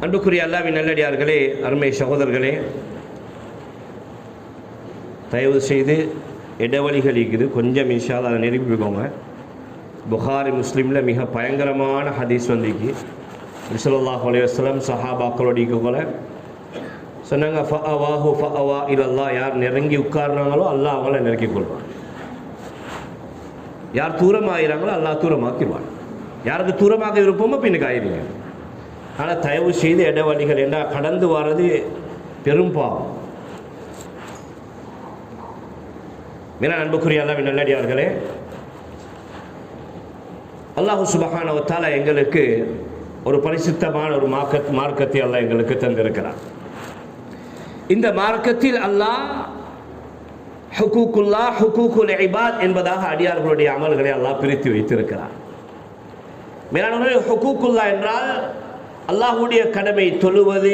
அன்புக்குரிய அல்லாஹ்வின் நல்லடியார்களே, அருமை சகோதரர்களே, தயவு செய்து இடைவெளிகள் இருக்குது, கொஞ்சம் இன்ஷா அல்லாஹ் அதை நிரூபிக்கோங்க. புகாரி முஸ்லீமில் மிக பயங்கரமான ஹதீஸ் வந்திக்கு. ஸல்லல்லாஹு அலைஹி வஸல்லம் சஹாபாக்களோட போல சொன்னாங்க, ஃபஅவாஹு ஃபஅவா இலல்லாஹ். யார் நெருங்கி உட்கார்றாங்களோ அல்லாஹ் அவங்கள நெருக்கி கொள்வான். யார் தூரமாகிறாங்களோ அல்லாஹ் தூரமாக்கிடுவான். யாருக்கு தூரமாக விருப்பமோ பின்னுக்கு ஆயிடுங்க. ஆனால் தயவு செய்து இடைவெளிகள் என்ன கடந்து வர்றது பெரும் பாவம். மிக அன்புக்குரிய அல்லாஹ்வின் நல்லடியார்களே, அல்லாஹ் சுப்ஹானஹு வ தஆலா எங்களுக்கு ஒரு பரிசுத்தமான ஒரு மார்க்கத்தை அல்லாஹ் எங்களுக்கு தந்திருக்கிறார். இந்த மார்க்கத்தில் அல்லாஹ் ஹுகூக்குல்லா ஹுகூக்குல் இபாத் என்பதாக அடியார்களுடைய அமல்களை அல்லாஹ் பிரித்து வைத்திருக்கிறார். மேலானவர்களே, ஹுகூக்குல்லா என்றால் அல்லாஹ்வுடைய கடமை தொழுவது,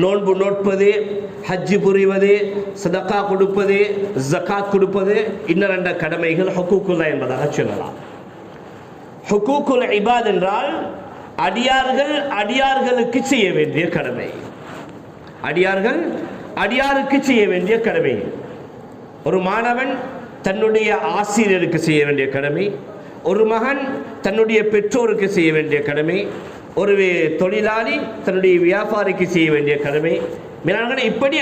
நோன்பு நோட்பது, ஹஜ்ஜு புரிவது, சதகா கொடுப்பது, ஜகாத் கொடுப்பது, இன்னும் கடமைகள் ஹுகூக்குல்லா என்பதாக சொல்லலாம். ஹுகூக்குல் இபாத் என்றால் அடியார்களுக்கு செய்ய வேண்டிய கடமை. அடியாருக்கு செய்ய வேண்டிய கடமை. ஒரு மாணவன் தன்னுடைய ஆசிரியருக்கு செய்ய வேண்டிய கடமை, ஒரு மகன் தன்னுடைய பெற்றோருக்கு செய்ய வேண்டிய கடமை, ஒரு தொழிலாளி தன்னுடைய வியாபாரிக்கு செய்ய வேண்டிய கடமை. இப்படி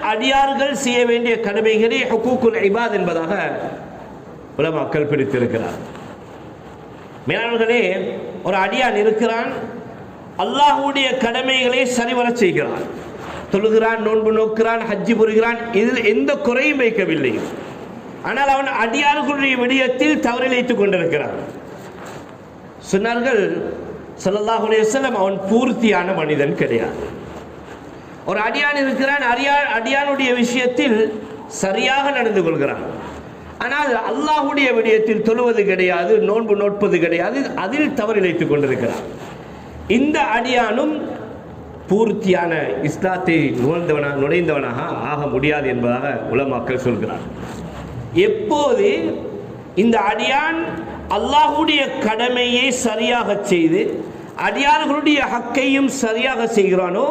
அடியார்கள் செய்ய வேண்டிய கடமைகளே ஹுகூக்குல் இபாத் என்பதாக உலமாக்கள் பிரித்திருக்கிறார். மேலாளர்களே, ஒரு அடியான் இருக்கிறான், அல்லாஹ்வுடைய கடமைகளை சரிவர செய்கிறான், தொழுகிறான், நோன்பு நோக்கிறான், ஹஜ்ஜு புரிகிறான், இதில் எந்த குறையும் வைக்கவில்லை. ஆனால் அவன் அடியார்களுடைய விடயத்தில் தவறிழைத்துக் கொண்டிருக்கிறான். சொன்னார்கள் ஸல்லல்லாஹு அலைஹி வஸல்லம், அவன் பூர்த்தியான மனிதன் கிடையாது. ஒரு அடியான் இருக்கிறான், அடியானுடைய விஷயத்தில் சரியாக நடந்து கொள்கிறான், ஆனால் அல்லாஹ்வுடைய விடயத்தில் தொழுவது கிடையாது, நோன்பு நோட்பது கிடையாது, அதில் தவறிழைத்துக் கொண்டிருக்கிறான். இந்த அடியானும் பூர்த்தியான இஸ்லாத்தை நுழைந்தவனாக ஆக முடியாது என்பதாக உலமாக்கள் சொல்கிறார். எப்போது இந்த அடியான் அல்லாஹ்வுடைய கடமையை சரியாக செய்து அடியார்களுடைய ஹக்கையும் சரியாக செய்கிறானோ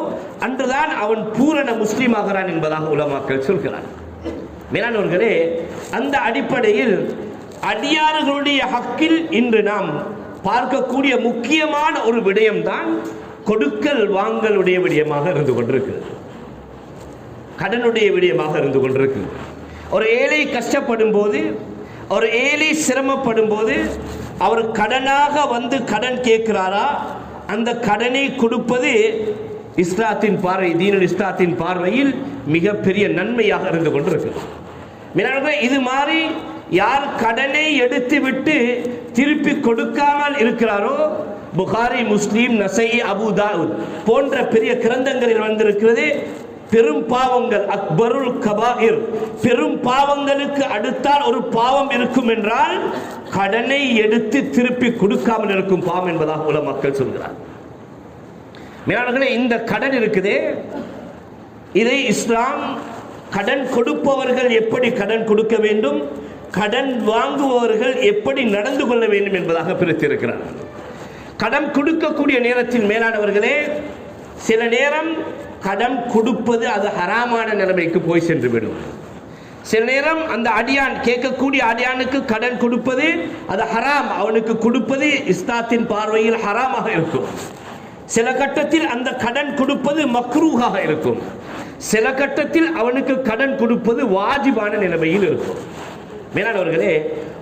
அன்றுதான் அவன் பூரண முஸ்லீம் ஆகிறான் என்பதாக உலமாக்கள் சொல்கிறார். மேலானவர்களே, அந்த அடிப்படையில் அடியார்களுடைய ஹக்கில் இன்று நாம் பார்க்கக்கூடிய முக்கியமான ஒரு விடயம்தான் கொடுக்கல் வாங்கலுடைய விடயமாக இருந்து கொண்டிருக்கிறது, கடனுடைய விடயமாக இருந்து கொண்டிருக்கிறது. ஒரு ஏழை கஷ்டப்படும் போது, ஒரு ஏழை சிரமப்படும் போது அவர் கடனாக வந்து கடன் கேட்கிறாரா, அந்த கடனை கொடுப்பது இஸ்லாத்தின் பார்வை, தீனுல் இஸ்லாத்தின் பார்வையில் மிகப்பெரிய நன்மையாக இருந்து கொண்டிருக்கிறது. இது மாதிரி யார் கடனை எடுத்து விட்டு திருப்பி கொடுக்காமல் இருக்கிறாரோ, புகாரி, முஸ்லீம், நசை, அபு தாவூத் போன்ற பெரிய கிரந்தங்களில் வந்திருக்கிறது, பெரும் பாவங்கள் அக்பருல் கபாயிர், பெரும் பாவங்களுக்கு அடுத்தால் ஒரு பாவம் இருக்கும் என்றால் கடனை எடுத்து திருப்பி கொடுக்காமல் இருக்கும் பாவம் என்பதாக உலமாக்கள் சொல்கிறார். மேலாளர்களே, இந்த கடன் இருக்குதே, இதை இஸ்லாம் கடன் கொடுப்பவர்கள் எப்படி கடன் கொடுக்க வேண்டும், கடன் வாங்குபவர்கள் எப்படி நடந்து கொள்ள வேண்டும் என்பதாக பிரித்திருக்கிறார். கடன் கொடுக்கக்கூடிய நேரத்தில் மேலானவர்களே, சில நேரம் கடன் கொடுப்பது அது ஹராமான நிலைமைக்கு போய் சென்று விடும். சில நேரம் அந்த அடியான் கேட்கக்கூடிய அடியானுக்கு கடன் கொடுப்பது அது ஹராம், அவனுக்கு கொடுப்பது இஸ்லாத்தின் பார்வையில் ஹராமாக இருக்கும். சில கட்டத்தில் அந்த கடன் கொடுப்பது மக்ரூஹாக இருக்கும். சில கட்டத்தில் அவனுக்கு கடன் கொடுப்பது வாஜிபான நிலைமையில் இருக்கும். மேலானவர்களே,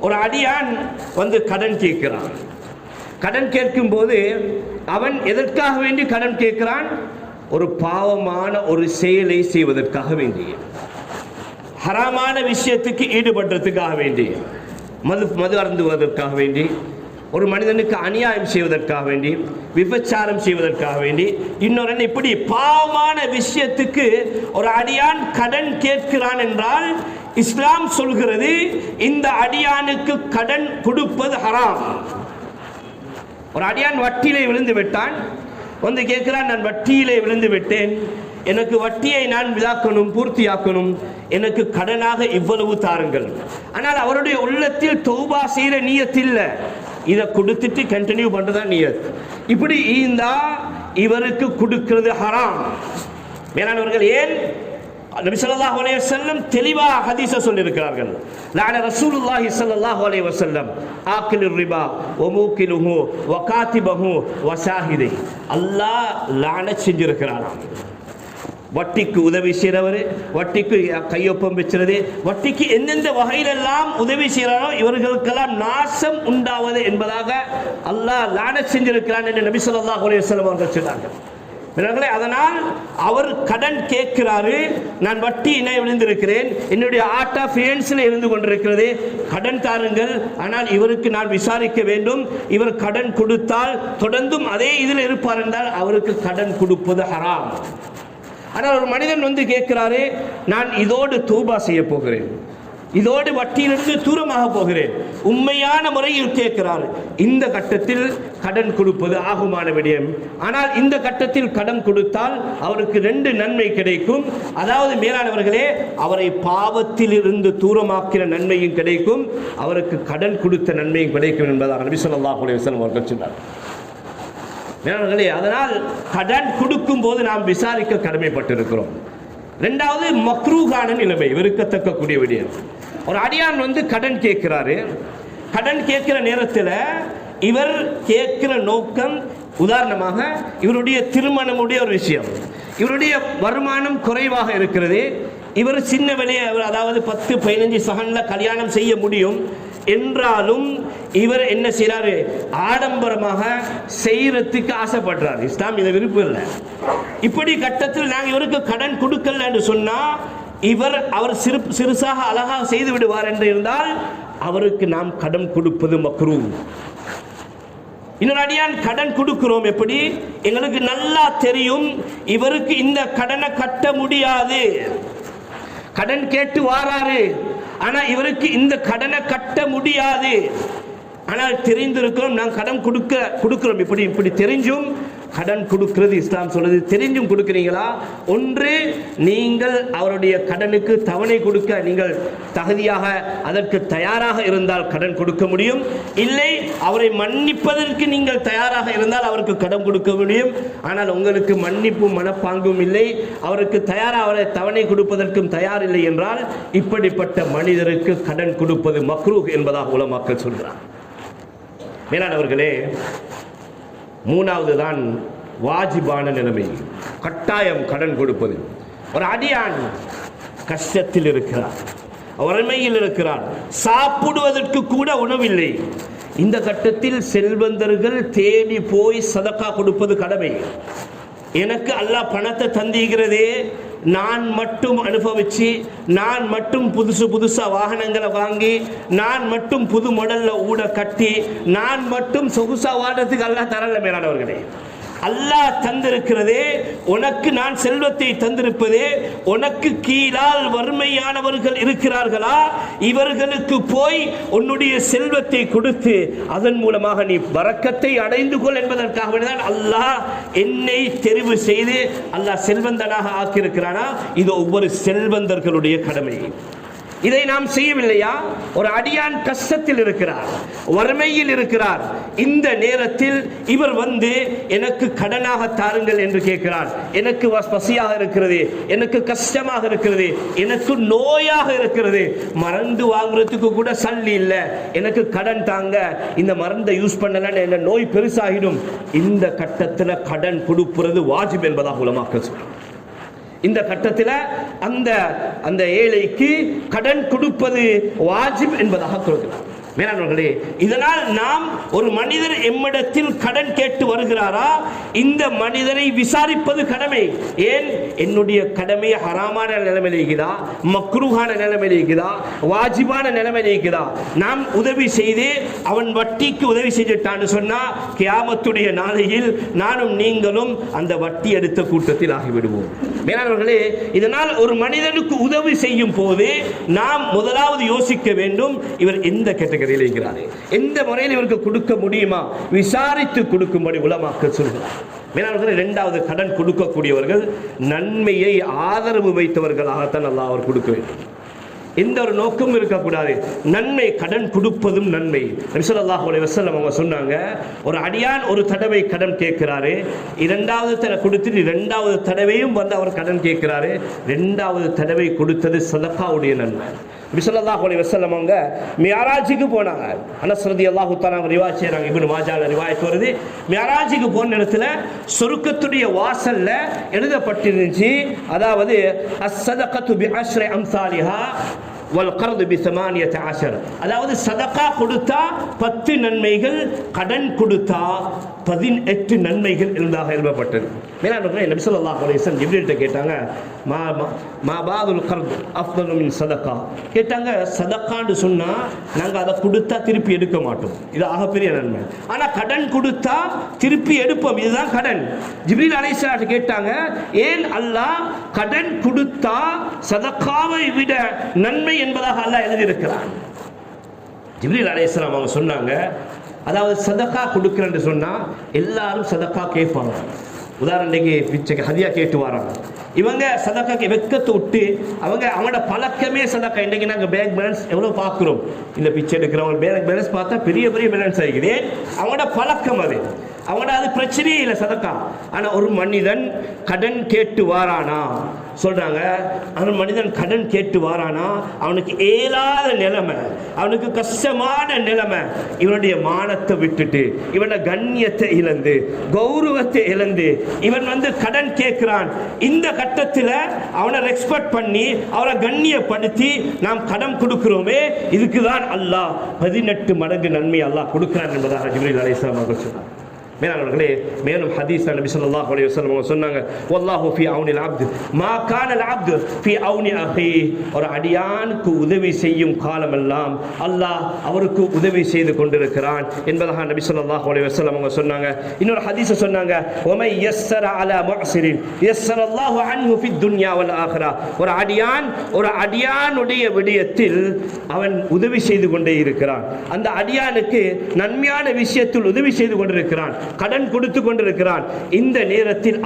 ஒரு அடியான் வந்து கடன் கேட்கிறான். கடன் கேட்கும் போது அவன் எதற்காக வேண்டி கடன் கேட்கிறான்? ஒரு பாவமான ஒரு செயலை செய்வதற்காக வேண்டி, ஹராமான விஷயத்துக்கு ஈடுபடுறதுக்காக வேண்டி, மது அருந்துவதற்காக வேண்டி, ஒரு மனிதனுக்கு அநியாயம் செய்வதற்காக வேண்டி, விபச்சாரம் செய்வதற்காக வேண்டி, இன்னொரு இப்படி பாவமான விஷயத்துக்கு ஒரு அடியான் கடன் கேட்கிறான் என்றால் இஸ்லாம் சொல்கிறது இந்த அடியானுக்கு கடன் கொடுப்பது ஹராம். ஒரு அடியான் வட்டியிலே விழுந்து விட்டான், வந்து கேட்கிறான், நான் வட்டியிலே விழுந்து விட்டேன், எனக்கு வட்டியை நான் விதாக்கணும், பூர்த்தியாக்கணும், எனக்கு கடனாக இவ்வளவு தாருங்கள். ஆனால் அவருடைய உள்ளத்தில் தௌபா செய்கிற நியத் இல்லை, இதை கொடுத்துட்டு கண்டினியூ பண்ணுறதா நியத். இப்படி இருந்தா இவருக்கு கொடுக்கிறது ஹராம். மேலானவர்கள், ஏன் நபி ஸல்லல்லாஹு அலைஹி வஸல்லம் தெளிவாக ஹதீஸை சொல்லியிருக்கிறார்கள். லஅன ரசூலுல்லாஹி ஸல்லல்லாஹு அலைஹி வஸல்லம் ஆக்கிலுர் ரிபா வ மூக்கிலுஹு வ காதிபஹு வ ஷாஹிதை. அல்லாஹ் லஅனத் செஞ்சிருக்கிறாராம். வட்டிக்கு உதவி செய்கிறவர், வட்டிக்கு கையொப்பம் வச்சுறது, வட்டிக்கு எந்தெந்த வகையிலெல்லாம் உதவி செய்கிறாரோ இவர்களுக்கெல்லாம் நாசம் உண்டாவது என்பதாக அல்லாஹ் லஅனத் செஞ்சிருக்கிறான் என்று நபி ஸல்லல்லாஹு அலைஹி வஸல்லம் அவர்கள் சொன்னார்கள். அதனால் அவர் கடன் கேட்கிறாரு, நான் வட்டி இணை விழுந்திருக்கிறேன், என்னுடைய ஆர்ட் ஆஃப் ஃபினான்ஸில் இருந்து கொண்டிருக்கிறது, கடன் தாருங்கள், ஆனால் இவருக்கு நான் விசாரிக்க வேண்டும், இவர் கடன் கொடுத்தால் தொடர்ந்தும் அதே இதில் இருப்பார் என்றால் அவருக்கு கடன் கொடுப்பது ஹராம். ஆனால் ஒரு மனிதன் வந்து கேட்கிறாரு, நான் இதோடு தூபா செய்ய போகிறேன், இதோடு வட்டியிலிருந்து தூரமாக போகிறேன், உண்மையான முறையில் கேட்கிறார், இந்த கட்டத்தில் கடன் கொடுப்பது ஆகுமான விடயம். ஆனால் இந்த கட்டத்தில் கடன் கொடுத்தால் அவருக்கு 2 நன்மை கிடைக்கும். அதாவது மேலானவர்களே, அவரை பாவத்தில் இருந்து தூரமாக்கிற நன்மையும் கிடைக்கும், அவருக்கு கடன் கொடுத்த நன்மையும் கிடைக்கும் என்பதாக நபி ஸல்லல்லாஹு அலைஹி வஸல்லம் அவர்கள் சொன்னார். மேலானவர்களே, அதனால் கடன் கொடுக்கும் போது நாம் விசாரிக்க கடமைப்பட்டிருக்கிறோம். 2வது மக்ரூஹான நிலைமை, வெறுக்கத்தக்க கூடிய விடயம். ஒரு அடியான் வந்து கடன் கேட்கிறாரு, கடன் கேட்கிற நேரத்தில் இவர் கேட்கிற நோக்கம், உதாரணமாக இவருடைய திருமணமுடைய ஒரு விஷயம், இவருடைய வருமானம் குறைவாக இருக்கிறது, இவர் சின்ன விலையை, அதாவது 10-15 சகன்ல கல்யாணம் செய்ய முடியும் என்றாலும் இவர் என்ன செய்யறாரு, ஆடம்பரமாக செய்யறதுக்கு ஆசைப்படுறாரு. இஸ்லாம் இதை விருப்பம் இல்லை. இப்படி கட்டத்தில் நாங்கள் இவருக்கு கடன் கொடுக்கல என்று சொன்னா அவர் சிறுசாக அழகாக செய்து விடுவார் என்று இருந்தால் அவருக்கு நாம் கடன் கொடுப்பது மக்ரூஹ். இன்னொரு அடியான் கடன் கொடுக்கிறோம், எப்படி, எங்களுக்கு நல்லா தெரியும் இவருக்கு இந்த கடனை கட்ட முடியாது, கடன் கேட்டு வாராரு, ஆனா இவருக்கு இந்த கடனை கட்ட முடியாது, ஆனால் தெரிந்திருக்கிறோம் நான் கடன் கொடுக்கிறோம், இப்படி தெரிஞ்சும் கடன் கொடுக்கிறது இஸ்லாம் சொல்லுது. தெரிஞ்சும் கொடுக்கிறீங்களா? ஒன்று, நீங்கள் அவருடைய கடனுக்கு தவணை கொடுக்க நீங்கள் தகுதியாக அதற்கு தயாராக இருந்தால் கடன் கொடுக்க முடியும், இல்லை அவரை மன்னிப்பதற்கு நீங்கள் தயாராக இருந்தால் அவருக்கு கடன் கொடுக்க முடியும். ஆனால் உங்களுக்கு மன்னிப்பும் மனப்பாங்கும் இல்லை, அவருக்கு தயாராக அவரை தவணை கொடுப்பதற்கும் தயார் இல்லை என்றால் இப்படிப்பட்ட மனிதருக்கு கடன் கொடுப்பது மக்ரூஹ் என்பதாக உலமாக்கள் சொல்கிறார். மேலானவர்களே, 3வது தான் வாஜிபான நிலைமை, கட்டாயம் கடன் கொடுப்பது. ஒரு அடியான் கஷ்டத்தில் இருக்கிறார், வறுமையில் இருக்கிறார், சாப்பிடுவதற்கு கூட உணவில்லை, இந்த கட்டத்தில் செல்வந்தர்கள் தேடி போய் சதக்கா கொடுப்பது கடமை. எனக்கு அல்லாஹ் பணத்தை தந்திக்கிறதே, நான் மட்டும் அனுபவிச்சு, நான் மட்டும் புதுசா வாகனங்களை வாங்கி, நான் மட்டும் புது மாடல்ல ஊட கட்டி, நான் மட்டும் சொகுசா வாடுறதுக்கு அல்லாஹ் தரல. மேலானவர்களே, அல்லாஹ் தந்திருக்கிறதே, உனக்கு நான் செல்வத்தை தந்திருப்பதே, உனக்கு கீழால் வறுமையானவர்கள் இருக்கிறார்களா, இவர்களுக்கு போய் உன்னுடைய செல்வத்தை கொடுத்து அதன் மூலமாக நீ பரக்கத்தை அடைந்து கொள் என்பதற்காக தான் அல்லாஹ் என்னை தெரிவு செய்து அல்லாஹ் செல்வந்தனாக ஆக்கியிருக்கிறானா. இது ஒவ்வொரு செல்வந்தர்களுடைய கடமை. இதை நாம் செய்யவில்லையா? ஒரு அடியான் கஷ்டத்தில் இருக்கிறார், வறுமையில் இருக்கிறார், இந்த நேரத்தில் இவர் வந்து எனக்கு கடனாக தாருங்கள் என்று கேட்கிறார். எனக்கு பசியாக இருக்கிறது, எனக்கு கஷ்டமாக இருக்கிறது, எனக்கு நோயாக இருக்கிறது, மருந்து வாங்குறதுக்கு கூட சல்லி இல்லை, எனக்கு கடன் தாங்க, இந்த மருந்தை யூஸ் பண்ணலன்னு என்ன நோய் பெருசாகிடும். இந்த கட்டத்தில் கடன் கொடுப்பது வாஜிப் என்பதாக உலமாக்கள் சொல்றாங்க. இந்த கட்டத்தில் அந்த ஏழைக்கு கடன் கொடுப்பது வாஜிப் என்பதாக சொல்கிறார். மேலானவர்களே, இதனால் நாம் ஒரு மனிதர் எம்மிடத்தில் கடன் கேட்டு வருகிறாரா, இந்த மனிதரை விசாரிப்பது கடமை. ஏன், என்னுடைய கடமையை ஹராமான நிலைமையில் இருக்குதா, மக்ரூஹான நிலைமையில் இருக்குதா, வாஜிபான நிலைமையில் இருக்குதா? நாம் உதவி செய்து அவன் வட்டிக்கு உதவி செஞ்சுட்டான்னு சொன்னா கியாமத்துடைய நாளையில் நானும் நீங்களும் அந்த வட்டி எடுத்த கூட்டத்தில் ஆகிவிடுவோம். மேலானவர்களே, இதனால் ஒரு மனிதனுக்கு உதவி செய்யும் போது நாம் முதலாவது யோசிக்க வேண்டும், இவர் எந்த கேட்டகரியில் இருக்கிறார், எந்த முறையில் இவருக்கு கொடுக்க முடியுமா, விசாரித்து கொடுக்கும்படி உலமாக்கள் சொல்கிறார். மேலானவர்களே, 2வது கடன் கொடுக்கக்கூடியவர்கள் நன்மையை ஆதரவு வைத்தவர்களாகத்தான் அல்லாஹ் அவர் கொடுக்க வேண்டும். எந்த ஒரு நோக்கமும் இருக்கக்கூடாது. நன்மை, கடன் கொடுப்பதும் நன்மை. நபி ஸல்லல்லாஹு அலைஹி வஸல்லம் அவங்க சொன்னாங்க, ஒரு அடியான் ஒரு தடவை கடன் கேட்கிறாரு, இரண்டாவது தடவை கொடுத்துட்டு இரண்டாவது தடவையும் வந்து அவர் கடன் கேட்கிறாரு, இரண்டாவது தடவை கொடுத்தது சதகாவுடைய நன்மை. நபி ஸல்லல்லாஹு அலைஹி வஸல்லம் அவங்க மியராஜுக்கு போனாங்க. அனஸ் ரலியல்லாஹு தஆலா ரிவாயத் செய்றாங்க, இப்னு மாஜால ரிவாயத் வருது. மியராஜுக்கு போன இடத்துல சொர்க்கத்துடைய வாசல்ல எழுதப்பட்டிருந்துச்சு, அதாவது அஸ்ஸதகத்து பிஅஷ்ரி அம்சாலிஹா வல் கர்து பி 18. அதாவது சதகா கொடுத்தா 10 நன்மைகள், கடன் கொடுத்தா 18 நன்மைகள் இருந்ததாக எழுதப்பட்டது. மேலானவர்களே, நபி ஸல்லல்லாஹு அலைஹி வஸல்லம் ஜிப்ரீல்ட்ட கேட்டாங்க, மா பாதுல் கர்து அஃதலு மின் சதகா. கேட்டாங்க, சதகான்னு சொன்னா நாங்க அதை கொடுத்தா திருப்பி எடுக்க மாட்டோம், இது ஆகப்பெரிய நன்மை. ஆனா கடன் கொடுத்தா திருப்பி எடுப்போம், இதுதான் கடன். ஜிப்ரீல் அலைஹிஸ்ஸலாம் கேட்டாங்க, ஏன் அல்லாஹ் கடன் கொடுத்தா சதகாவை விட நன்மை என்பதாக அல்லாஹ் எழுதியிருக்கிறான்? ஜிப்ரீல் அலைஹிஸ்ஸலாம் அவங்க சொன்னாங்க, அதாவது சதகா கொடுக்கிறேன்னு சொன்னா எல்லாரும் சதகா கேட்பாங்க. உதாரணத்துக்கு பிச்சைக்கு ஹதியா கேட்டு வராங்க, இவங்க சதக்காக்கு வெக்கத்தை விட்டு அவங்களோட பழக்கமே சதக்கா. இன்றைக்கு நாங்கள் பேங்க் பேலன்ஸ் எவ்வளோ பார்க்குறோம், இந்த பிச்சை எடுக்கிறவங்க பேங்க் பேலன்ஸ் பார்த்தா பெரிய பெரிய பேலன்ஸ் ஆகிக்குது. அவங்களோட பழக்கம் அது, அவங்களோட அது பிரச்சனையே இல்லை சதக்கா. ஆனால் ஒரு மனிதன் கடன் கேட்டு வாரானா சொல்றாங்க, அந்த மனிதன் கடன் கேட்டு வாரானா அவனுக்கு ஏலாத நிலைமை, அவனுக்கு கஷ்டமான நிலைமை, இவனுடைய மானத்தை விட்டுட்டு இவனோட கண்ணியத்தை இழந்து கௌரவத்தை இழந்து இவன் வந்து கடன் கேட்கிறான். இந்த கட்டத்தில் அவனை ரெஸ்பெக்ட் பண்ணி அவனை கண்ணியப்படுத்தி நாம் கடன் கொடுக்கிறோமே, இதுக்கு தான் அல்லாஹ் 18 மடங்கு நன்மை அல்லாஹ் கொடுக்கிறான் என்பதாக ஜிப்ரீல் அலைஹிஸ்ஸலாம் அவர்கள் சொன்னார். மேலானவர்களே, மேலும் ஹதீஸ் நபி ஸல்லல்லாஹு அலைஹி வஸல்லம் அவங்க சொன்னாங்க, வல்லாஹு ஃபீ அவுனில் அப்த் மா கானல் அப்த் ஃபீ அவுனி அஹீ. ஒரு அடியானுக்கு உதவி செய்யும் காலமெல்லாம் அல்லாஹ் அவருக்கு உதவி செய்து கொண்டிருக்கிறான் என்பதாக நபி ஸல்லல்லாஹு அலைஹி வஸல்லம் அவங்க சொன்னாங்க. இன்னொரு ஹதீஸ் சொன்னாங்க, வமை யஸ்ஸர அலா முஅஸிரின் யஸ்ஸரல்லாஹு அன்ஹு ஃபித் துன்யா வல் ஆখিরা. ஒரு அடியானுடைய விடயத்தில் அவன் உதவி செய்து கொண்டே இருக்கிறான், அந்த அடியானுக்கு நன்மையான விஷயத்தில் உதவி செய்து கொண்டிருக்கிறான், கடன் கொடுத்து கொண்டிருக்கிறான். இந்த நேரத்தில்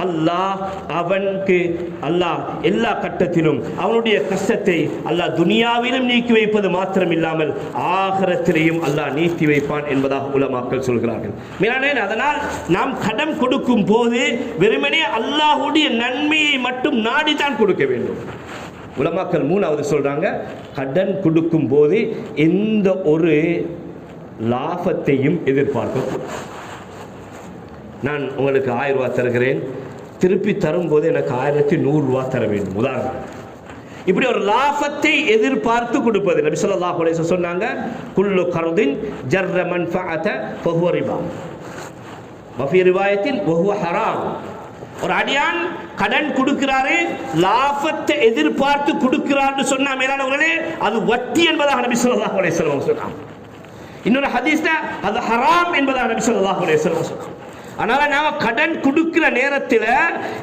அவனுக்கு அல்லாஹ் எல்லா கட்டத்திலும் அவனுடைய கஷ்டத்தை அல்லாஹ் துனியாவிலும் நீக்கி வைப்பது மாத்திரம் இல்லாமல் ஆகிரத்திலேயும் அல்லாஹ் நீக்கி வைப்பான் என்பதாக உலமாக்கள் சொல்கிறார்கள். அதனால் நாம் கடன் கொடுக்கும் போது வெறுமனே அல்லாஹ்வுடைய நன்மையை மட்டும் நாடித்தான் கொடுக்க வேண்டும். உலமாக்கள் மூணாவது சொல்றாங்க, கடன் கொடுக்கும் போது எந்த ஒரு லாபத்தையும் எதிர்பார்க்க. நான் உங்களுக்கு 1000 ரூபாய் தருகிறேன், திருப்பி தரும்போது எனக்கு 1100 ரூபாய் தர வேண்டும். உதாரணம், இப்படி ஒரு லாபத்தை எதிர்பார்த்து கொடுப்பது. நபி ஸல்லல்லாஹு அலைஹி வஸல்லம் சொன்னாங்க, குல்லு கர்தின் ஜர்ர மன்ஃபஅத ஃபஹுவ ரிபா வஃபி ரிவாயத்தின் வஹுவ ஹராம். ஒரு அடியான் கடன் கொடுக்கிறாரு, லாபத்தை எதிர்பார்த்து கொடுக்கிறார்னு சொன்னா மேலானவர்களே, அது வட்டி என்பதாக நபி ஸல்லல்லாஹு அலைஹி வஸல்லம் சொன்னாங்க. இன்னொரு ஹதீஸ்ல அது ஹராம் என்பதாக நபி ஸல்லல்லாஹு அலைஹி வஸல்லம் சொன்னாங்க. அதனால நாம கடன் கொடுக்கிற நேரத்தில்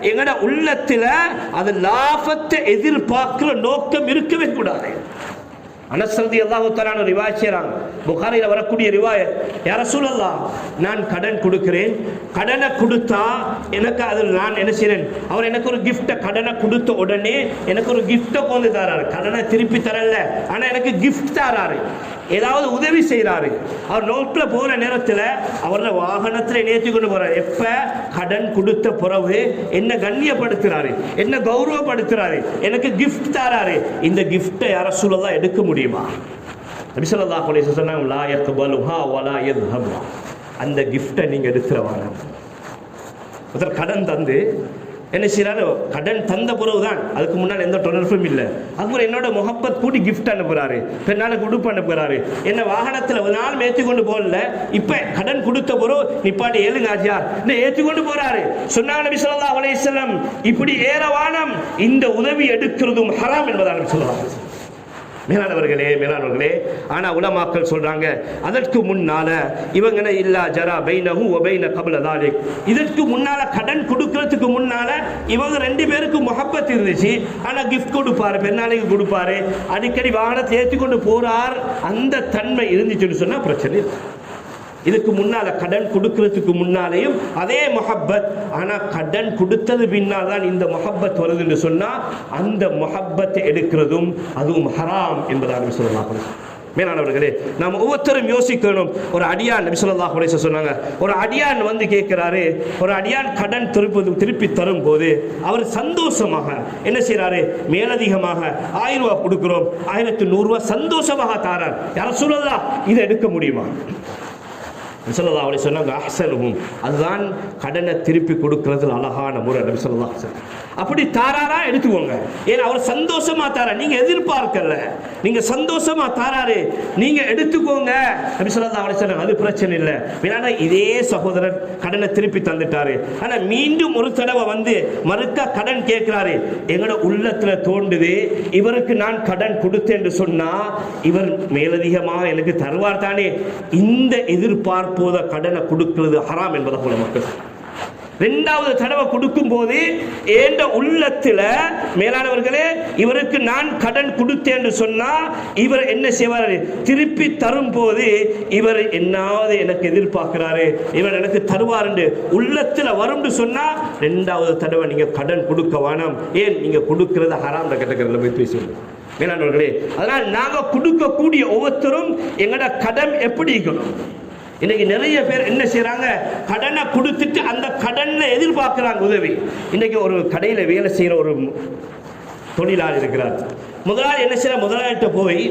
எங்கட உள்ளத்தில் அது லாபத்தை எதிர்பார்க்கிற நோக்கம் இருக்கவே கூடாது. அனஸ் ரலியல்லாஹு தஆலா ரிவாயத் செய்றாங்க, புகாரில வரக்கூடிய ரிவாயத், யா ரசூலல்லாஹ், நான் கடன் கொடுக்கிறேன், கடனை கொடுத்தா எனக்கு அது நான் என்ன செய்றேன், அவர் எனக்கு ஒரு கிஃப்ட்டை கடனை கொடுத்த உடனே எனக்கு ஒரு கிஃப்ட்டை கொண்டு தராரு, கடனை திருப்பி தரல, ஆனா எனக்கு கிஃப்ட் தராரு, ஏதாவது உதவி செய்யறாரு. அவர் நோட்ல போற நேரத்தில் அவரோட வாகனத்தில் நேர்த்தி கொண்டு போறாரு. எப்ப கடன் கொடுத்த பிறகு என்ன கண்ணியப்படுத்துறாரு, என்ன கௌரவப்படுத்துறாரு, எனக்கு கிஃப்ட் தராரு. இந்த கிஃப்ட்டை யா ரசூலல்லாஹ் எடுக்க முடியுமா? நபி ஸல்லல்லாஹு அலைஹி வஸல்லம் சொன்னாங்க, லா யக்பலுஹா வலா யذهبு. அந்த கிஃப்ட்டை நீங்க எடுத்துறவாங்க. ஒருத்தர் கடன் தந்து என்ன செய்யறாரு, கடன் தந்த பிறகுதான், அதுக்கு முன்னால் எந்த தொடர்பும் இல்லை, அப்புறம் என்னோட முகப்பத் கூட்டி கிஃப்ட் அனுப்புறாரு, பெண்ணாளுக்கு உடுப்பு அனுப்புறாரு, என்ன வாகனத்தில் ஒரு நாள் ஏற்றி கொண்டு போகல, இப்ப கடன் கொடுத்த பிறகு நிப்பாட்டி ஏழுங்க ஆஜியார் ஏற்றி கொண்டு போறாரு. சொன்னாங்க நபி ஸல்லல்லாஹு அலைஹி வஸல்லம், இப்படி ஏறவானம் இந்த உதவி எடுக்கிறதும் ஹராம் என்பதாக நபி ஸல்லல்லாஹு அலைஹி வஸல்லம். மேலானவர்களே, ஆனா உலமாக்கள் சொல்றாங்க, அதற்கு முன்னால இவங்க இல்லா ஜரா பைனஹு வ பைன கப்ல தாலிக், இதற்கு முன்னால கடன் கொடுக்கிறதுக்கு முன்னால இவங்க 2 பேருக்கு முஹப்பத் இருந்துச்சு. ஆனா கிஃப்ட் கொடுப்பாரு, பெருநாளைக்கு கொடுப்பாரு, அடிக்கடி வாகனத்தை ஏற்றி கொண்டு போறார், அந்த தன்மை இருந்துச்சுன்னு சொன்னா பிரச்சனை இல்லை. இதுக்கு முன்னால கடன் கொடுக்கிறதுக்கு முன்னாலேயும் அதே முஹப்பத். ஆனா கடன் கொடுத்தது பின்னால் தான் இந்த முஹப்பத் வருது என்று சொன்னா அந்த முஹப்பத்தை எடுக்கிறதும் அதுவும் ஹராம் என்பதாக சொல்லலாம். மேலானவர்களே, நாம் ஒவ்வொருத்தரும் யோசிக்கணும். ஒரு அடியான் நபி ஸல்லல்லாஹு அலைஹி வஸல்லம் சொன்னாங்க, ஒரு அடியான் வந்து கேட்கிறாரு, ஒரு அடியான் கடன் திருப்பி தரும் போது அவர் சந்தோஷமாக என்ன செய்யறாரு, மேலதிகமாக 1000 ரூபாய் கொடுக்கிறோம், 1100 ரூபாய் சந்தோஷமாக தாரார். யா ரசூலல்லாஹ் இதை எடுக்க முடியுமா? ஸல்லல்லாஹு அலைஹி வஸல்லம் அஹ்ஸனுஹும், அதுதான் கடனை திருப்பி கொடுக்கிறதுல அழகான முறை. நபி ஸல்லல்லாஹு அலைஹி வஸல்லம் அப்படி தாராரா எடுத்துக்கோங்க. ஏன்னா அவர் சந்தோஷமா தாரா, நீங்க எதிர்பார்க்கல, நீங்க சந்தோஷமா தாராரு, நீங்க எடுத்துக்கோங்க. நபி ஸல்லல்லாஹு அலைஹி வஸல்லம் அது பிரச்சனை இல்லை. ஏன்னா இதே சகோதரர் கடனை திருப்பி தந்துட்டாரு, ஆனா மீண்டும் ஒரு தடவை வந்து மறுக்க கடன் கேட்கிறாரு. எங்களோட உள்ளத்துல தோண்டுது, இவருக்கு நான் கடன் கொடுத்தேன் என்று சொன்னா இவர் மேலதிகமா எனக்கு தருவார் தானே, இந்த எதிர்பார்ப்போத கடனை கொடுக்கிறது ஹராம் என்பதை போல மக்கள். இரண்டாவது தடவை கொடுக்கும் போது ஏண்ட உள்ளத்துல மேலானவர்களே, இவருக்கு நான் கடன் கொடுத்தேன் என்று சொன்னா இவர் என்ன செய்வார், திருப்பி தரும் போது இவர் என்னாவது எனக்கு எதிர்பார்க்கிறாரு, இவர் எனக்கு தருவார் என்று உள்ளத்துல வரும் சொன்னா இரண்டாவது தடவை நீங்க கடன் கொடுக்க வேணாம். ஏன், நீங்க கொடுக்கிறது ஹராம் கட்டக்கிறதுல போய் பேசுவோம். மேலானவர்களே, அதனால் நாங்க கொடுக்கக்கூடிய ஒவ்வொருத்தரும் எங்கட கடன் எப்படி இருக்கணும். இன்னைக்கு நிறைய பேர் என்ன செய்யறாங்க, கடனை கொடுத்துட்டு அந்த கடனை எதிர்பார்க்கிறாங்க உதவி. இன்னைக்கு ஒரு கடையில் வேலை செய்யற ஒரு தொழிலாளி இருக்கிறார். முதலாளி என்ன செய்யற, முதலாளிகிட்ட போய்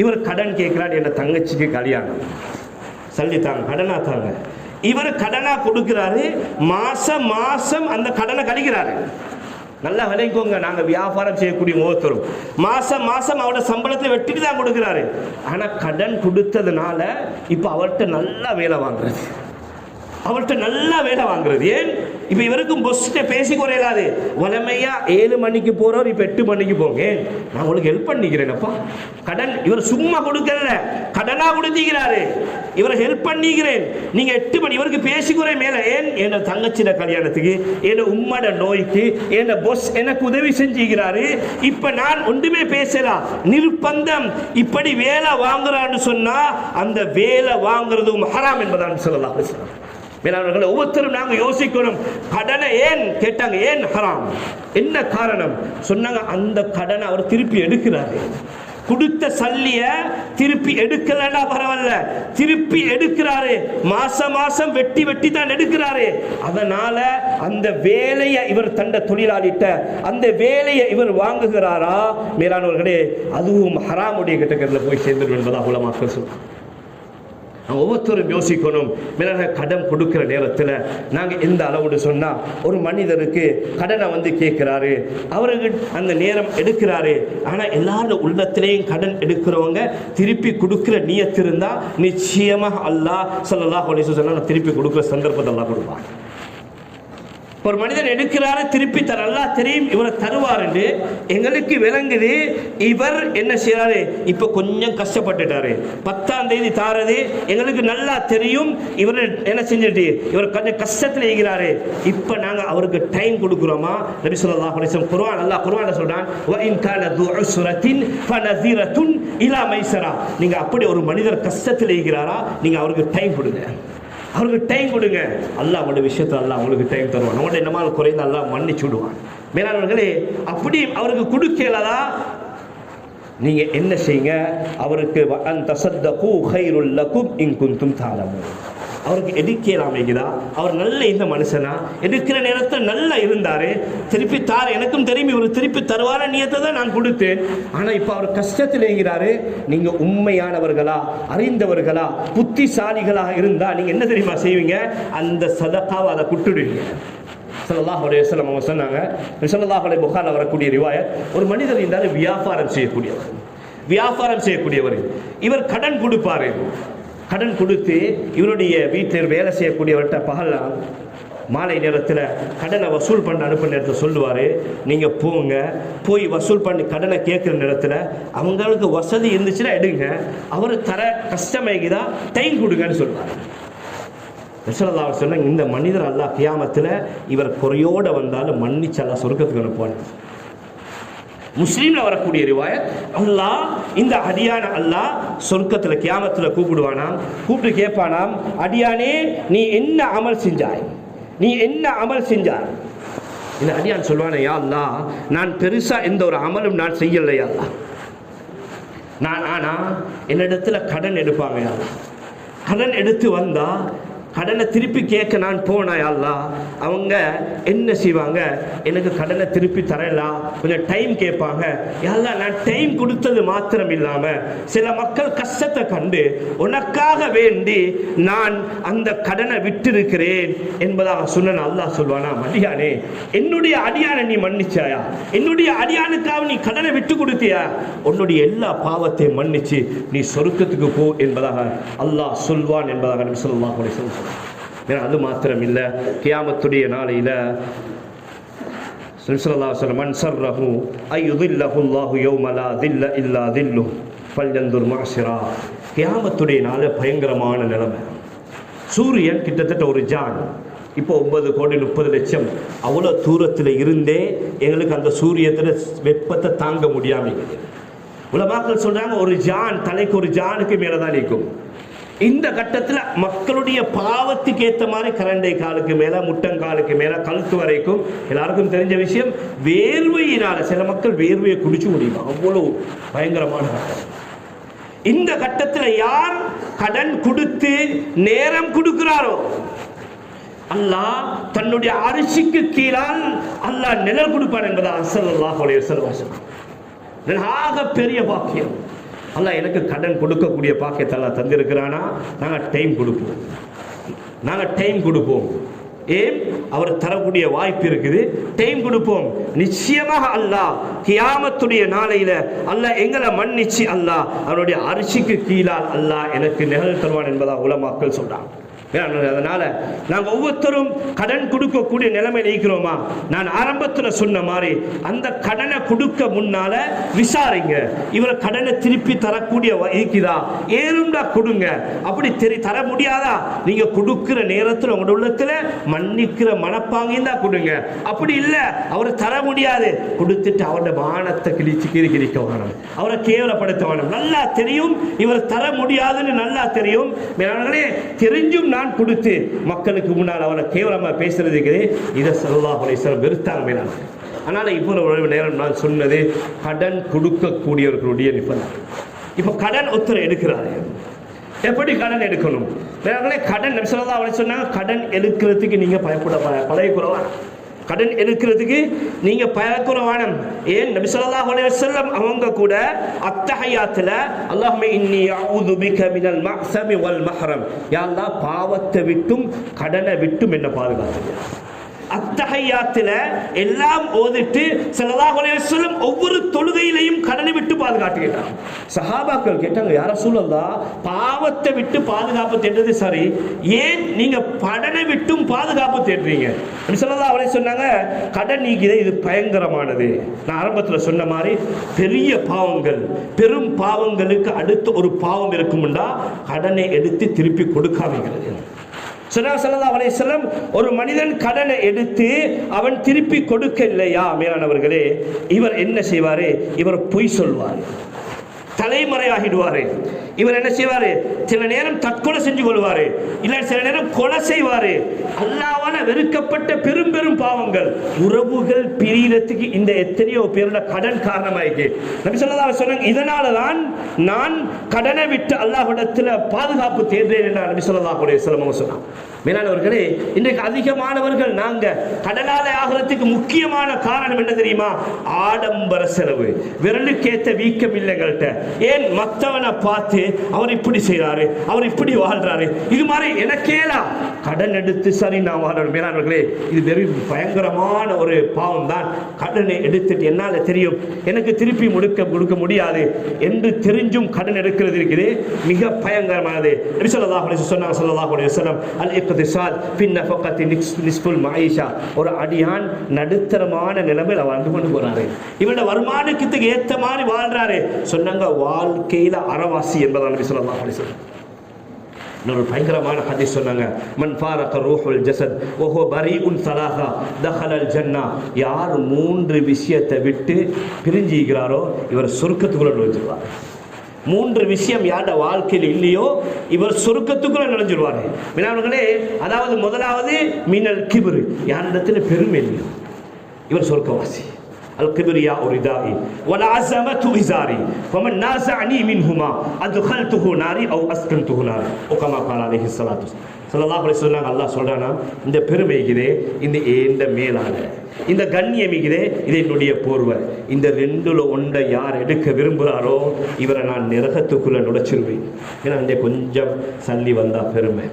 இவர் கடன் கேட்கிறார், என் தங்கச்சிக்கு கல்யாணம் சொல்லித்தாங்க, கடனா தாங்க. இவர் கடனா கொடுக்கிறாரு, மாசம் மாசம் அந்த கடனை கழிக்கிறாரு. நல்லா விளைக்கோங்க, நாங்க வியாபாரம் செய்யக்கூடிய ஒவ்வொருத்தரும் மாசம் மாசம் அவரோட சம்பளத்தை வெட்டிட்டு தான் கொடுக்கிறாரு. ஆனா கடன் கொடுத்ததுனால இப்ப அவர்கிட்ட நல்லா வேலை வாங்குறது, ஏன் இப்ப இவருக்கும் பொஸ்ட பேசி குறையலாது. வளமையா 7 மணிக்கு போறவர் இப்ப 8 மணிக்கு போங்க, நான் உங்களுக்கு ஹெல்ப் பண்ணிக்கிறேன்ப்பா. கடன் இவர் சும்மா கொடுக்கல, கடனா கொடுத்திக்கிறாரு, இவரை ஹெல்ப் பண்ணிக்கிறேன், நீங்க 8 மணி இவருக்கு பேசி குறை மேல. ஏன், என் தங்கச்சிட கல்யாணத்துக்கு, என் உம்மட நோய்க்கு என் பொஸ் எனக்கு உதவி செஞ்சுக்கிறாரு. இப்ப நான் ஒன்றுமே பேசலாம், நிர்பந்தம் இப்படி வேலை வாங்குறான்னு சொன்னா அந்த வேலை வாங்குறதும் ஹராம் என்பதான் ஸல்லல்லாஹு அலைஹி வஸல்லம். மேலானவர்களே, ஒவ்வொருத்தரும் நாங்க யோசிக்கணும், கடனை ஏன் கேட்டாங்க, ஏன் ஹராம், என்ன காரணம் சொன்னாங்க. அந்த கடனை அவர் திருப்பி எடுக்கிறாரு, கொடுத்த சல்லிய திருப்பி எடுக்கலன்னா பரவாயில்ல, திருப்பி எடுக்கிறாரு, மாசம் மாசம் வெட்டி தான் எடுக்கிறாரு. அதனால அந்த வேலையை இவர் தண்ட தொழிலாளிட்ட அந்த வேலையை இவர் வாங்குகிறாரா, மேலானவர்களே, அதுவும் ஹராமுடைய கிட்டக்கத்துல போய் சேர்ந்துடும் என்பதாக உலமாக்கள் சொல்றாங்க. ஒவ்வொருத்தரும் யோசிக்கணும். கடன் கொடுக்கிற நேரத்தில் நாங்கள் எந்த அளவுன்னு சொன்னால், ஒரு மனிதருக்கு கடனை வந்து கேட்குறாரு, அவருக்கு அந்த நேரம் எடுக்கிறாரு. ஆனால் எல்லாரும் உள்ளத்திலேயும் கடன் எடுக்கிறவங்க திருப்பி கொடுக்குற நியத்து இருந்தால் நிச்சயமாக அல்லாஹ் ஸல்லல்லாஹு அலைஹி வஸல்லம் திருப்பி கொடுக்குற சந்தர்ப்பத்தை அல்லாஹ் கொடுப்பாங்க. ஒரு மனிதன் எடுக்கிறாரு, திருப்பி தர அல்லாஹ் தெரியும் இவரை தருவார் என்று எங்களுக்கு விளங்குது. இவர் என்ன செய்யறாரு, இப்ப கொஞ்சம் கஷ்டப்பட்டுட்டாரு, 10ஆம் தேதி தாரது எங்களுக்கு நல்லா தெரியும், இவர் என்ன செஞ்சுட்டு இவர் கொஞ்சம் கஷ்டத்தில் இருக்கிறாரு. இப்ப நாங்க அவருக்கு டைம் கொடுக்கிறோமா? நபி ஸல்லல்லாஹு அலைஹி வஸல்லம் குர்ஆன், அல்லாஹ் குர்ஆன்ல சொல்றான், வ இன் கான து உஸ்ரத்தின் ஃபனஸிரத்துன் இலா மைஸரா. நீங்க அப்படி ஒரு மனிதர் கஷ்டத்தில் இருக்கிறாரா, நீங்க அவருக்கு டைம் கொடுங்க, அவருக்கு டைம் கொடுங்க. அல்லாஹ் அவருடைய விஷயத்தில் அல்லாஹ் உங்களுக்கு டைம் தருவான், அவங்களுடைய என்னமால் குறைந்து அல்லாஹ் மன்னிச்சு விடுவான். மேலானவர்களே, அப்படி அவருக்கு கொடுக்கலதா நீங்க என்ன செய்யுங்க, அவருக்கு அன் தஸத்தகு கைருல் லகும் இன் குன்தும் தஅலமூன். அவருக்கு எடுக்கலாமேங்களா, அவர் நல்ல இந்த மனுஷனா, எடுக்கிற நேரத்தில் நல்லா இருந்தாரு, திருப்பி தார எனக்கும் தெரியும் இவர் திருப்பி தருவார நியத்தை தான் நான் கொடுத்தேன். ஆனா இப்ப அவர் கஷ்டத்தில் இருக்கிறாரு. நீங்க உண்மையானவர்களா, அறிந்தவர்களா, புத்திசாலிகளாக இருந்தா நீங்க என்ன தெரியுமா செய்வீங்க, அந்த சதகாவை அதை குட்டுடுவீங்க. ஸல்லல்லாஹு அலைஹி வஸல்லம் அவங்க சொன்னாங்க, ஸல்லல்லாஹு அலைஹி புகாரில் வரக்கூடிய ரிவாயத், ஒரு மனிதர் இருந்தாலும் வியாபாரம் செய்யக்கூடியவர், இவர் கடன் கொடுப்பாரு. கடன் கொடுத்து இவருடைய வீட்டில் வேலை செய்யக்கூடியவர்கிட்ட பகல்ல மாலை நேரத்தில் கடனை வசூல் பண்ண அனுப்புற நேரத்தில் சொல்லுவார், நீங்கள் போய் வசூல் பண்ணி கடனை கேட்குற நேரத்தில் அவங்களுக்கு வசதி இருந்துச்சுன்னா எடுங்க, அவர் தர கஷ்டமாகிதா டைம் கொடுங்கன்னு சொல்லுவார். ரசூலுல்லாஹ் சொன்னாங்க, இந்த மனிதர் அல்லாஹ் கியாமத்தில் இவர் குறையோடு வந்தாலும் மன்னிச்சு அல்லாஹ் சொர்க்கத்துக்கு அனுப்புவார். முஸ்லீம்ல வரக்கூடிய ரிவாயத், அல்லாஹ் இந்த அடியான அல்லாஹ் சொர்க்கத்துல கியாமத்துல கூப்பிடுவானாம். கூப்பிட்டு கேட்பானாம், அடியானே நீ என்ன அமல் செஞ்சாய், நீ என்ன அமல் செஞ்சாய்? இந்த அடியான் சொல்வானே, யா அல்லாஹ் நான் பெருசா எந்த ஒரு அமலும் நான் செய்யலையா அல்லாஹ். ஆனா என்னிடத்துல கடன் எடுப்பாங்க யா அல்லாஹ். கடன் எடுத்து வந்தா கடனை திருப்பி கேட்க நான் போனேன் யா அல்லாஹ். அவங்க என்ன செய்வாங்க, எனக்கு கடனை திருப்பி தரலாம், கொஞ்சம் டைம் கேட்பாங்க. யா அல்லாஹ் நான் டைம் கொடுத்தது மாத்திரம் இல்லாம சில மக்கள் கஷ்டத்தை கண்டு உனக்காக வேண்டி நான் அந்த கடனை விட்டிருக்கிறேன் என்பதாக சொன்ன அல்லாஹ் சொல்வானா, அடியானே என்னுடைய அடியானை நீ மன்னிச்சாயா, என்னுடைய அடியானுக்காக நீ கடனை விட்டு கொடுத்தியா, உன்னுடைய எல்லா பாவத்தையும் மன்னிச்சு நீ சொர்க்கத்துக்கு போ என்பதாக அல்லாஹ் சொல்வான் என்பதாக நபி ஸல்லல்லாஹு அலைஹி வஸல்லம். அது மாத்திரம் இல்லை, கியாமத்துடைய நாளையில் மன் சர்ரஹு அய்யுதில்லஹு அல்லாஹு யௌம லா தில்ல இல்லா தில்லுஹு ஃபல்யன்துர் மஅஸிரா. கியாமத்துடைய நாள் பயங்கரமான நிலைமை. சூரியன் கிட்டத்தட்ட ஒரு ஜான், இப்போ 9,30,00,000 அவ்வளோ தூரத்தில் இருந்தே எங்களுக்கு அந்த சூரியத்தில் வெப்பத்தை தாங்க முடியாமல். உலமாக்கள் சொல்றாங்க, ஒரு ஜான் தலைக்கு ஒரு ஜானுக்கு மேலே தான் நிற்கும். இந்த கட்டத்தில் மக்களுடைய பாவத்துக்கு ஏற்ற மாதிரி கரண்டை காலுக்கு மேலே, முட்டங்காலுக்கு மேலே, கழுத்து வரைக்கும் எல்லாருக்கும் தெரிஞ்ச விஷயம், வேர்வையினால சில மக்கள் வேர்வையை குடிச்சு முடியும். அவ்வளவு பயங்கரமான கட்டம். இந்த கட்டத்தில் யார் கடன் கொடுத்து நேரம் கொடுக்கிறாரோ அல்லாஹ் தன்னுடைய அரிசிக்கு கீழால் அல்லாஹ் நிழல் கொடுப்பான் என்பதை ஸல்லல்லாஹு அலைஹி வஸல்லம். ஆக பெரிய பாக்கியம். அல்லாஹ் எனக்கு கடன் கொடுக்கக்கூடிய பாக்கியத்தை அல்லாஹ் தந்திருக்கிறானா, நாங்கள் டைம் கொடுப்போம். ஏன் அவர் தரக்கூடிய வாய்ப்பு இருக்குது, டைம் கொடுப்போம். நிச்சயமாக அல்லாஹ் கியாமத்துடைய நாளையில அல்லாஹ் எங்களை மன்னிச்சு அல்லாஹ் அவருடைய அரிசிக்கு கீழால் அல்லாஹ் எனக்கு நிழல் தருவான் என்பதாக உலமாக்கள் சொல்றாங்க. அதனால நாங்கள் ஒவ்வொருத்தரும் கடன் கொடுக்கக்கூடிய நிலைமையில் இருக்கிறோமா? நான் ஆரம்பத்தில் சொன்ன மாதிரி அந்த கடனை கொடுக்க முன்னால விசாரிங்க, இவரை கடனை திருப்பி தரக்கூடிய இருக்குதா, ஏழும்டா கொடுங்க. அப்படி தர முடியாதா, நீங்க கொடுக்கிற நேரத்தில் உங்களோட உள்ளத்துல மன்னிக்கிற மனப்பாங்க தான் கொடுங்க. அப்படி இல்லை அவரை தர முடியாது, கொடுத்துட்டு அவருடைய மானத்தை கிழிக்க வேணும், அவரை கேவலப்படுத்த வேணும். நல்லா தெரியும் இவர் தர முடியாதுன்னு நல்லா தெரியும், தெரிஞ்சும் நான் கொடுத்து மக்களுக்கு முன்னால் அவரை கேவலமா பேசுறதுக்கு இதை ஸல்லல்லாஹு அலைஹி வஸல்லம் வெறுத்தாங்க மேலான. அதனால இவ்வளவு நேரம் நான் சொன்னது கடன் கொடுக்கக்கூடியவர்களுடைய நிபந்தனை. இப்ப கடன் ஒருத்தர் எடுக்கிறாரு, எப்படி கடன் எடுக்கணும்? கடன் நபி ஸல்லல்லாஹு அலைஹி வஸல்லம் சொன்னாங்க, கடன் எடுக்கிறதுக்கு நீங்க பழகிக்குறவா, கடன் எடுக்கிறதுக்கு நீங்க பழகுறவானம். ஏன் நபி ஸல்லல்லாஹு அலைஹி வஸல்லம் அவங்க கூட அத்தஹியாத்துல அல்லாஹும்ம இன்னி அஊது பிக மினல் மஅஸமி வல் மஹரம், யா அல்லாஹ் பாவத்தை விட்டும் கடனை விட்டும் என்ன பாதுகாத்துங்க. அத்தஹியாத்துல எல்லாம் ஓதிட்டு ஸல்லல்லாஹு அலைஹி வஸல்லம் ஒவ்வொரு தொழுகையிலையும் கடனை விட்டு பாதுகாத்துக்கிட்டாங்க. சஹாபாக்கள் கேட்டாங்க, யா ரசூலல்லாஹ் பாவத்தை விட்டு பாதுகாப்பு தேடுறது சரி, ஏன் நீங்க கடனை விட்டும் பாதுகாப்பு தேடுறீங்க? நபி ஸல்லல்லாஹு அலைஹி சொன்னாங்க, கடன் நீக்குதே இது பயங்கரமானது. நான் ஆரம்பத்தில் சொன்ன மாதிரி பெரிய பாவங்கள், பெரும் பாவங்களுக்கு அடுத்து ஒரு பாவம் இருக்கும்டா கடனை எடுத்து திருப்பி கொடுக்காமங்கிறது. ஸல்லல்லாஹு அலைஹி வஸல்லம் ஒரு மனிதன் கடனை எடுத்து அவன் திருப்பி கொடுக்க இல்லையா மேலானவர்களே, இவர் என்ன செய்வாரு, இவர் பொய் சொல்வார், தலைமறையாகிடுவாரு. இவர் என்ன செய்வாரு, சில நேரம் தற்கொலை செஞ்சு கொள்வாரு, இல்ல சில நேரம் கொலை செய்வாரு. அல்லாஹ்வால வெறுக்கப்பட்ட பெரும் பெரும் பாவங்கள், உறவுகள் பிரியறதுக்கு இந்த எத்தனையோ பேரோட கடன் காரணமாயிருக்கு. நபி ஸல்லல்லாஹு அலைஹி வஸல்லம் இதனால தான் நான் கடனை விட்டு அல்லாஹ்விடத்தில் பாதுகாப்பு தேடுறேன் என்று நபி ஸல்லல்லாஹு அலைஹி வஸல்லம் சொன்னார். மேலானவர்களே, இன்றைக்கு அதிகமானவர்கள் நாங்க கடனாளி ஆகிறதுக்கு முக்கியமான காரணம் என்ன தெரியுமா? ஆடம்பர செலவு, விரலுக்கேற்ற வீக்கம் இல்லைங்கள்ட்ட. ஏன் மற்றவனை பார்த்து அவர் இப்படி செய்யறாரு, அவர் இப்படி வாழ்றாரு, இது மாதிரி எனக்கேலாம் கடன் எடுத்து சரி நான் வாழ்றேன். மேலானவர்களே, இது வெறும் பயங்கரமான ஒரு பாவம் தான். கடனை எடுத்துட்டு என்னால தெரியும் எனக்கு திருப்பி கொடுக்க முடியாது என்று தெரிஞ்சும் கடன் எடுக்கிறது இருக்குது, மிக பயங்கரமானது. நபி ஸல்லல்லாஹு அலைஹி வஸல்லம் ஸல்லல்லாஹு அலைஹி வஸல்லம் அல் இக்திசாத் ஃபி நஃபகத்தி நிஸ்ஃபுல் மஈஷா, ஒரு அடியான் நடுத்தரமான நிலைமையில் வாழ்ந்து கொண்டு போறாரு, இவனோட வருமானத்துக்கு ஏற்ற மாதிரி வாழ்றாரு. சொன்னாங்க வாழ்க்கையில அறவாசி என்பதாக நபி ஸல்லல்லாஹு அலைஹி வஸல்லம். இன்னொரு பயங்கரமான ஹதீஸ் சொன்னாங்க, மன் ஃபாரக ரூஹுல் ஜஸத் வஹுவ பரீஉன் ஸலாஸா தஹலல் ஜன்னா. யார் 3 விஷயத்தை விட்டு பிரிஞ்சிக்கிறாரோ இவர் சொர்க்கத்துக்குள்ள நுழைஞ்சிருவார். 3 விஷயம் யாரோட வாழ்க்கையில் இல்லையோ இவர் சொர்க்கத்துக்குள்ள நுழைஞ்சிருவாரு. மீனவர்களே, அதாவது முதலாவது மினல் கிப்ர், யாரிடத்துல பெருமை இல்லையோ இவர் சொர்க்கவாசி. அல் கிப்ரியா ரிதாஇ வல் அஸமத்து இஸாரி ஃபமன் நாஸஅனி மின்ஹுமா அத்கல்துஹு நாரி அவ் அஸ்கன்துஹு நாரி. கமா கால அலைஹி ஸலாத்து ஸல்லல்லாஹு அலைஹி வஸல்லம். அல்லாஹ் சொல்றானா, இந்த பெருமைக்குதே இந்த ஏண்ட மேலான இந்த கண்ணியமிக்குதே இது என்னுடைய போர்வை. இந்த 2ல ஒன்றை யார் எடுக்க விரும்புகிறாரோ இவரை நான் நரகத்துக்குள்ள நுழைச்சிருவேன். ஏன்னா இந்த கொஞ்சம் சல்லி வந்தா பெருமை,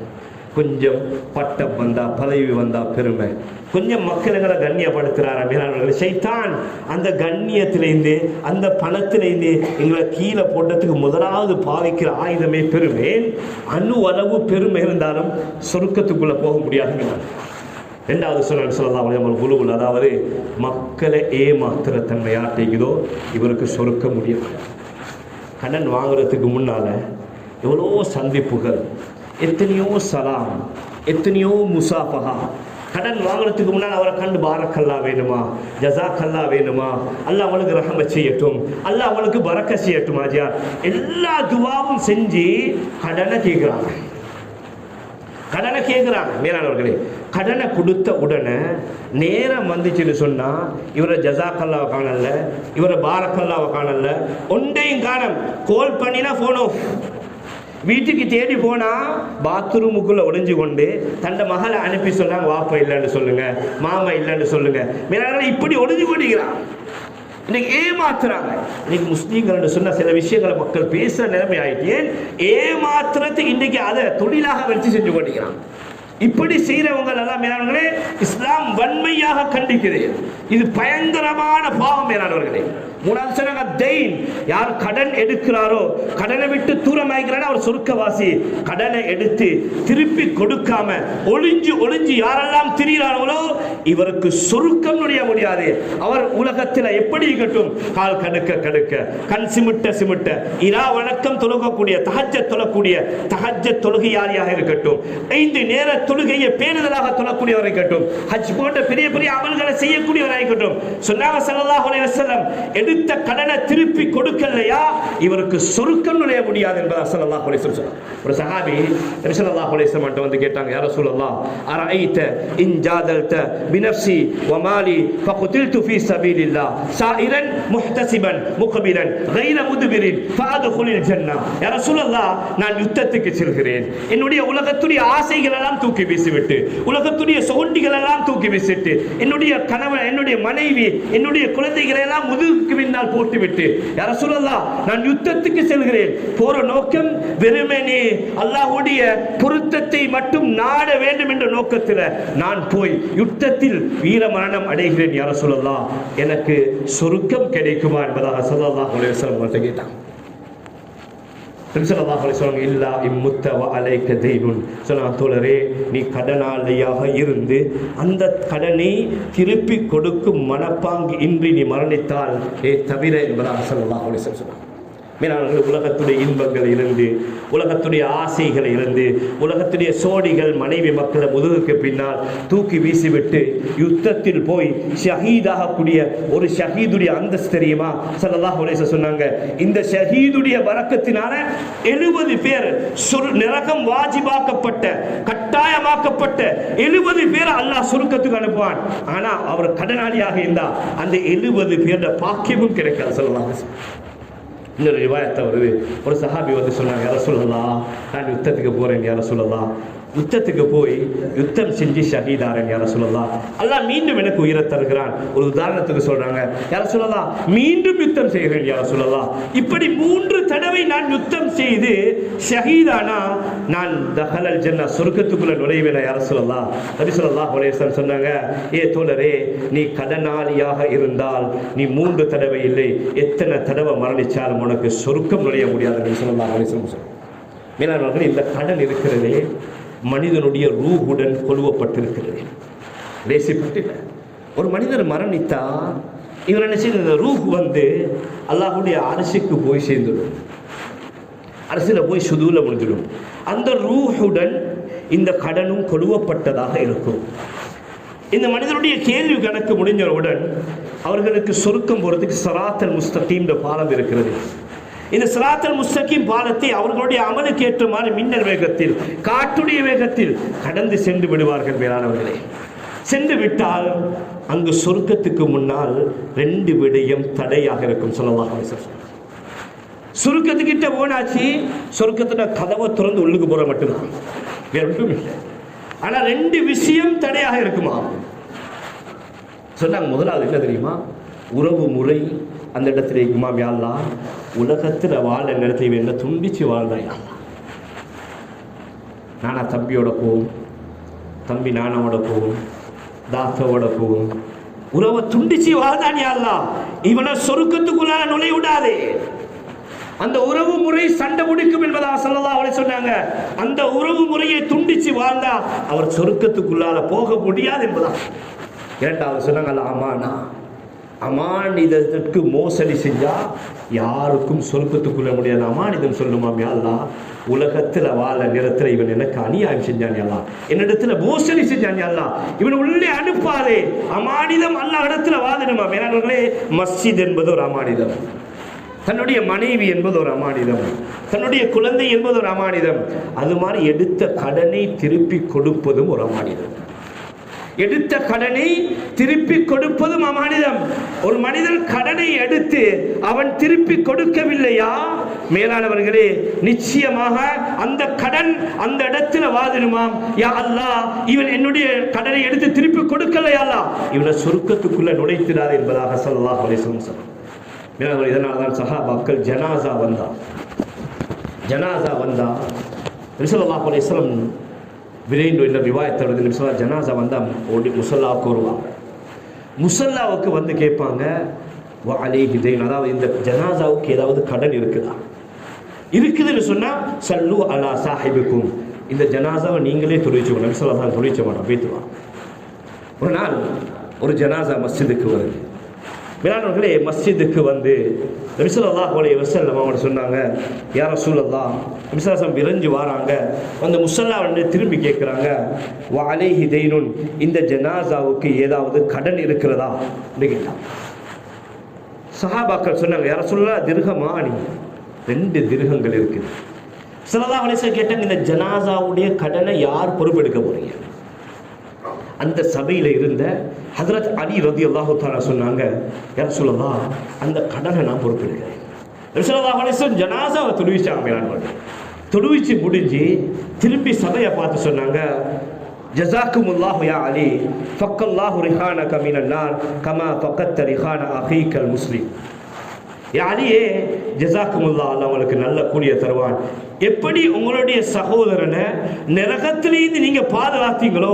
கொஞ்சம் பட்டம் வந்தா பதவி வந்தா பெருமை, கொஞ்சம் மக்களுங்களை கண்ணியப்படுத்துறாரு ஷைத்தான். அந்த கண்ணியத்திலேருந்து அந்த பணத்திலேருந்து எங்களை கீழே போட்டதுக்கு முதலாவது பாவிக்கிற ஆயுதமே பெருமை. அணு அளவு பெருமை இருந்தாலும் சொர்க்கத்துக்குள்ள போக முடியாது. 2வது சொன்னாங்க ஸல்லல்லாஹு அலைஹி வஸல்லம், அதாவது மக்களை ஏமாத்துற தன்மை யார்கிட்டோ இவருக்கு சொர்க்க முடியாது. கடன் வாங்குறதுக்கு முன்னால எவ்வளோ சந்திப்புகள், எத்தனையோ சலாம், எத்தனையோ முசாஃபஹா. கடன் வாங்குறதுக்கு முன்னால் அவரை கண்டு பாரக்கல்லா வேணுமா, ஜஸாக்கல்லா வேணுமா, அல்லாஹ் அவளுக்கு ரஹமத் செய்யட்டும், அல்லாஹ் அவளுக்கு பரக்க செய்யட்டும், ஆஜியா எல்லா துவாவும் செஞ்சு கடனை கேட்குறாங்க. மேலானவர்களே, கடனை கொடுத்த உடனே நேரம் வந்துச்சுன்னு சொன்னா இவரை ஜஸாக்கல்லாவை காணல, இவரை பாரக்கல்லாவை காணல, ஒன்றையும் காணம். கால் பண்ணினா போன் ஆஃப். வீட்டுக்கு தேடி போனா பாத்ரூமுக்குள்ள ஒளிஞ்சு கொண்டு தண்ட மகளை அனுப்பி சொன்னாங்க, வாப்பா இல்லைன்னு சொல்லுங்க, மாமா இல்லைன்னு சொல்லுங்க. மேலான இப்படி ஒளிஞ்சு கொண்டிருக்கிறான். இன்னைக்கு ஏமாத்துறாங்க. இன்னைக்கு முஸ்லீம்கள் சொன்ன சில விஷயங்களை மக்கள் பேசுற நிலைமை ஆயிட்டு ஏமாத்துறதுக்கு இன்னைக்கு அதை தொழிலாக வச்சு செஞ்சு கொண்டிருக்கிறான். இப்படி செய்யறவங்க எல்லாம் மேலானவர்களே இஸ்லாம் வன்மையாக கண்டிக்கிறது. இது பயங்கரமான பாவம் மேலானவர்களே. 3வது சொன்னாங்க தெயின், யார் கடன் எடுக்கிறாரோ, கடனை விட்டு தூரமாகிறாரோ அவர் சொர்க்கவாசி. கடனை எடுத்து திருப்பி கொடுக்காம ஒளிஞ்சு யாரெல்லாம் திரிகிறார்களோ இவருக்கு சொர்க்கம் நுழைய முடியாது. அவர் உலகத்தில் எப்படி இருக்கட்டும், கால் கடுக்க கண் சிமிட்ட இரா வணக்கம் தொழுகக்கூடிய தஹஜ்ஜத் தொழக்கூடிய தஹஜ்ஜத் தொழுகையாளியாக இருக்கட்டும், 5 நேர தொழுகையை பேணுதலாக தொழக்கூடியவராக இருக்கட்டும், ஹஜ் போன்ற பெரிய பெரிய அமல்களை செய்யக்கூடியவராக இருக்கட்டும். சொன்னாங்க ஸல்லல்லாஹு அலைஹி வஸல்லம், எடுத்த கடனை திருப்பி கொடுக்கலையா இவருக்கு சொர்க்கம் நுழைய முடியாது என்பதாக ஸல்லல்லாஹு அலைஹி வஸல்லம். ஒரு சஹாபி ஸல்லல்லாஹு அலைஹி வஸல்லம் வந்து கேட்டாங்க, யா ரசூலல்லாஹ் அரஐத இன் ஜாதல்த பினஃப்ஸி வ மாலி ஃபகுதில்து ஃபீ சபீலில்லாஹ் சாயிரன் முஹ்தஸிபன் முக்பிரன் கைர முத்பிரின் ஃபஅத்குலில் ஜன்னah. யா ரசூலல்லாஹ், நான் யுத்தத்துக்கு செல்கிறேன், என்னுடைய உலகத்துடைய ஆசைகள் எல்லாம் தூக்கி வீசிவிட்டு, உலகத்துடைய சோண்டிகள் எல்லாம் தூக்கி வீசிட்டு, என்னுடைய கணவன், என்னுடைய மனைவி, என்னுடைய குழந்தைகளை எல்லாம் முதுகுக்கு பின்னால் போட்டுவிட்டு, யா ரசூலல்லாஹ், நான் யுத்தத்துக்கு செல்கிறேன். போற நோக்கம் வெறுமனே அல்லாஹ்வுடைய பொருத்தத்தை மட்டும் நாட வேண்டும் என்ற நோக்கத்தில் நான் போய் யுத்தத்தில் வீர மரணம் அடைகிறேன். யா ரசூலல்லாஹ், எனக்கு சொர்க்கம் கிடைக்குமா என்பதாக ஸல்லல்லாஹு அலைஹி வஸல்லம் கேட்டான். இல்லா இம்முத்த வ அலைக தைனுன். தோழரே, நீ கடனாளியாக இருந்து அந்த கடனை திருப்பி கொடுக்கும் மனப்பாங்கு இன்றி நீ மரணித்தால் தவிர என்பதாக ஸல்லல்லாஹு அலைஹி வஸல்லம் சொன்னார். மேலாளர்கள், உலகத்துடைய இன்பங்கள் இருந்து, உலகத்துடைய ஆசைகள் இருந்து, உலகத்துடைய சோடிகள் மனைவி மக்களை முதுகுக்கு பின்னால் தூக்கி வீசிவிட்டு யுத்தத்தில் போய் ஷஹீதாகக்கூடிய ஒரு ஷஹீதுடைய அந்தஸ்து தெரியுமா? ஸல்லல்லாஹு அலைஹி வஸல்லம் சொன்னாங்க, இந்த ஷஹீதுடைய பரக்கத்தினால 70 பேர் நரகம் வாஜிபாக்கப்பட்ட கட்டாயமாக்கப்பட்ட 70 பேர் அல்லாஹ் சொர்க்கத்துக்கு அனுப்புவான். ஆனா அவர் கடனாளியாக இருந்தா அந்த 70 பேரோட பாக்கியமும் கிடைக்காது. ஸல்லல்லாஹு அலைஹி வஸல்லம். இன்னொரு ரிவாயத்தை வருது, ஒரு சஹாபி வந்து சொன்னாங்க, யா ரசூலல்லாஹ், நான் யுத்தத்துக்கு போறேன் யா ரசூலல்லாஹ், யுத்தத்துக்கு போய் யுத்தம் செஞ்சு ஷஹீதாரன் யா ரசூலல்லாஹ், அல்லாஹ் மீண்டும் எனக்கு உயிரை தருகிறான். ஒரு உதாரணத்துக்கு சொல்றாங்க, யா ரசூலல்லாஹ், மீண்டும் யுத்தம் செய்கிறேன் யா ரசூலல்லாஹ். இப்படி 3 தடவை நான் யுத்தம் செய்து ஷஹீதானா நான் தஹலல் ஜன்னah, சொர்க்கத்துக்குள்ள நுழைவேன் யா ரசூலல்லாஹ். நபி ஸல்லல்லாஹு அலைஹி வஸல்லம் சொன்னாங்க, ஏ தோழரே, நீ கடனாளியாக இருந்தால் நீ 3 தடவை இல்லை, எத்தனை தடவை மரணிச்சாலும் உனக்கு சொர்க்கம் நுழைய முடியாது என்று ஸல்லல்லாஹு அலைஹி வஸல்லம். மேலானவர்கள், இந்த கடன் இருக்கிறதே மனிதனுடைய ரூஹுடன் கொலுவப்பட்டிருக்கிறது. லேசிப்பட்டில்ல. ஒரு மனிதர் மரணித்தா இவர் என்ன செய்ய, ரூஹ் வந்து அல்லாஹ்வுடைய அரசுக்கு போய் சேர்ந்துடும், அரசில் போய் சுதூல முடிஞ்சிடும். அந்த ரூஹுடன் இந்த கடனும் கொலுவப்பட்டதாக இருக்கும். இந்த மனிதனுடைய கேள்வி கணக்கு முடிஞ்சவுடன் அவர்களுக்கு சொர்க்கம் போறதுக்கு சிராத்தல் முஸ்தகீம் பாலம் இருக்கிறது. இந்த சிராத்தல் முஸ்தகீம் பாலத்தை அவர்களுடைய அமலுக்கு ஏற்ற மாதிரி மின்னல் வேகத்தில், காற்றுடைய வேகத்தில் கடந்து சென்று விடுவார்கள். மேலானவர்களே, சென்று விட்டால் அங்கு சொர்க்கத்துக்கு முன்னால் 2 விடயம் தடையாக இருக்கும். ஸல்லல்லாஹு அலைஹி வஸல்லம் சொர்க்கத்துக்கிட்ட போனாச்சு, சொர்க்கத்துல கதவை திறந்து உள்ளுக்கு போற மட்டும்தான், வேற ஒன்றும் இல்லை. ஆனா 2 விஷயம் தடையாக இருக்குமா சொன்னாங்க. முதலாவது என்ன தெரியுமா? உறவு முறை அந்த இடத்துல இருக்குமா. யா அல்லாஹ், உலகத்தில் வாழ நேரத்தை என்ன துண்டிச்சு வாழ்ந்தா யா அல்லாஹ். நானா தம்பியோட போவோம், தம்பி நானாவோட போவோம், தாத்தாவோட போவோம், உறவை துண்டிச்சு வாழ்ந்தான் யா அல்லாஹ், இவனை சொர்க்கத்துக்குள்ளால நுழைய விடாதே. அந்த உறவு முறை சண்டை முடிக்கும் என்பதாக ஸல்லல்லாஹு அலைஹி சொன்னாங்க. அந்த உறவு முறையை துண்டிச்சு வாழ்ந்தா அவர் சொர்க்கத்துக்குள்ளால போக முடியாது என்பதா. இரண்டாவது சொன்னாங்க, அமானா, அமானிதத்திற்கு மோசடி செஞ்சா யாருக்கும் சொர்க்கத்துக்குள்ள முடியாது. அமானிதம் சொல்லுமாம், யா அல்லாஹ், உலகத்துல வாழ நேரத்தில் இவன் எனக்கு அநியாயம் செஞ்சான் யா அல்லாஹ், என்னிடத்துல மோசடி செஞ்சான் யா அல்லாஹ், இவன் உள்ளே அனுப்பாதே. அமானிதம் அல்லாஹ் இடத்துல வாதிடுமா. மேலானவர்களே, மஸ்ஜித் என்பது ஒரு அமானிதம், தன்னுடைய மனைவி என்பது ஒரு அமானிதம், தன்னுடைய குழந்தை என்பது ஒரு அமானிதம். அது மாதிரி எடுத்த கடனை திருப்பி கொடுப்பதும் ஒரு அமானிதம். எடுத்த கடனை திருப்பி கொடுப்பதும் அமானிதம். ஒரு மனிதன் கடனை எடுத்து அவன் திருப்பி கொடுக்கவில்லையா, மேலானவர்களே, நிச்சயமாக அந்த கடன் அந்த இடத்துல வாதிடுமாம், யா அல்லாஹ், இவன் என்னுடைய கடனை எடுத்து திருப்பி கொடுக்கலையா அல்லாஹ், இவனை சொர்க்கத்துக்குள்ள நுழைத்திடாது என்பதாக ஸல்லல்லாஹு அலைஹி வஸல்லம் சொன்னார். இதனால தான் சஹாபாக்கள் ஜனாசா வந்தா நபி ஸல்லல்லாஹு அலைஹி வஸல்லம் விரைந்து இந்த ரிவாயத்தை வருது. நபி ஸல்லல்லாஹு ஜனாசா வந்தா ஓடி முஸல்லாவுக்கு வருவாங்க. முஸல்லாவுக்கு வந்து கேட்பாங்க, வ அலைஹி தைன், அதாவது இந்த ஜனாசாவுக்கு ஏதாவது கடன் இருக்குதுன்னு சொன்னா சல்லு அலா சாஹிபிக்கும், இந்த ஜனாசாவை நீங்களே தொழுவிச்சுக்கணும். நபி ஸல்லல்லாஹு அலைஹி தொழுவிச்ச மாட்டோம், பேத்துவாங்க. ஒரு நாள் ஒரு ஜனாசா மஸ்ஜிதுக்கு வருது. மேலானவர்களே, மஸ்ஜிதுக்கு வந்து நபி ஸல்லல்லாஹு அலைஹி வஸல்லம் அவங்க சொன்னாங்க, யா ரசூலல்லாஹ், நபி ஸல்லல்லாஹு அலைஹி வஸல்லம் விரைஞ்சு வராங்க, அந்த முஸல்லா வந்து திரும்பி கேட்குறாங்க, வ அலைஹி தைனுன், இந்த ஜனாசாவுக்கு ஏதாவது கடன் இருக்கிறதா கேட்டாங்க. சஹாபாக்கள் சொன்னாங்க, யா ரசூலல்லாஹ், திர்ஹமானி, 2 திர்ஹங்கள் இருக்குது. ஸல்லல்லாஹு அலைஹி வஸல்லம் கேட்டாங்க, இந்த ஜனாசாவுடைய கடனை யார் பொறுப்பெடுக்க போறீங்க? அந்த சபையில் இருந்த ஹஜ்ரத் அலி ரலியல்லாஹு தஆலா சொன்னாங்க, யா ரசூலல்லாஹ், அந்த கடனை நான் பொறுப்பெடுக்கிறேன். ஸல்லல்லாஹு அலைஹி வஸல்லம் ஜனாசாவை தொழுவிச்சாங்க. தொழுவிச்சு முடிஞ்சு திரும்பி சபையை பார்த்து சொன்னாங்க, ஜஸாக்குமுல்லாஹு யா அலி, ஃபக்கல்லாஹு ரிஹானக மினன் நார் கமா ஃபக்கத்த ரிஹான அஹீக்கல் முஸ்லிம். யா அலியே, ஜஸாக்குமுல்லாஹ், அல்லாஹ் உங்களுக்கு நல்ல கூலியை தருவான். எப்படி உங்களுடைய சகோதரனை நரகத்திலிருந்து நீங்க பாதுகாத்தீங்களோ,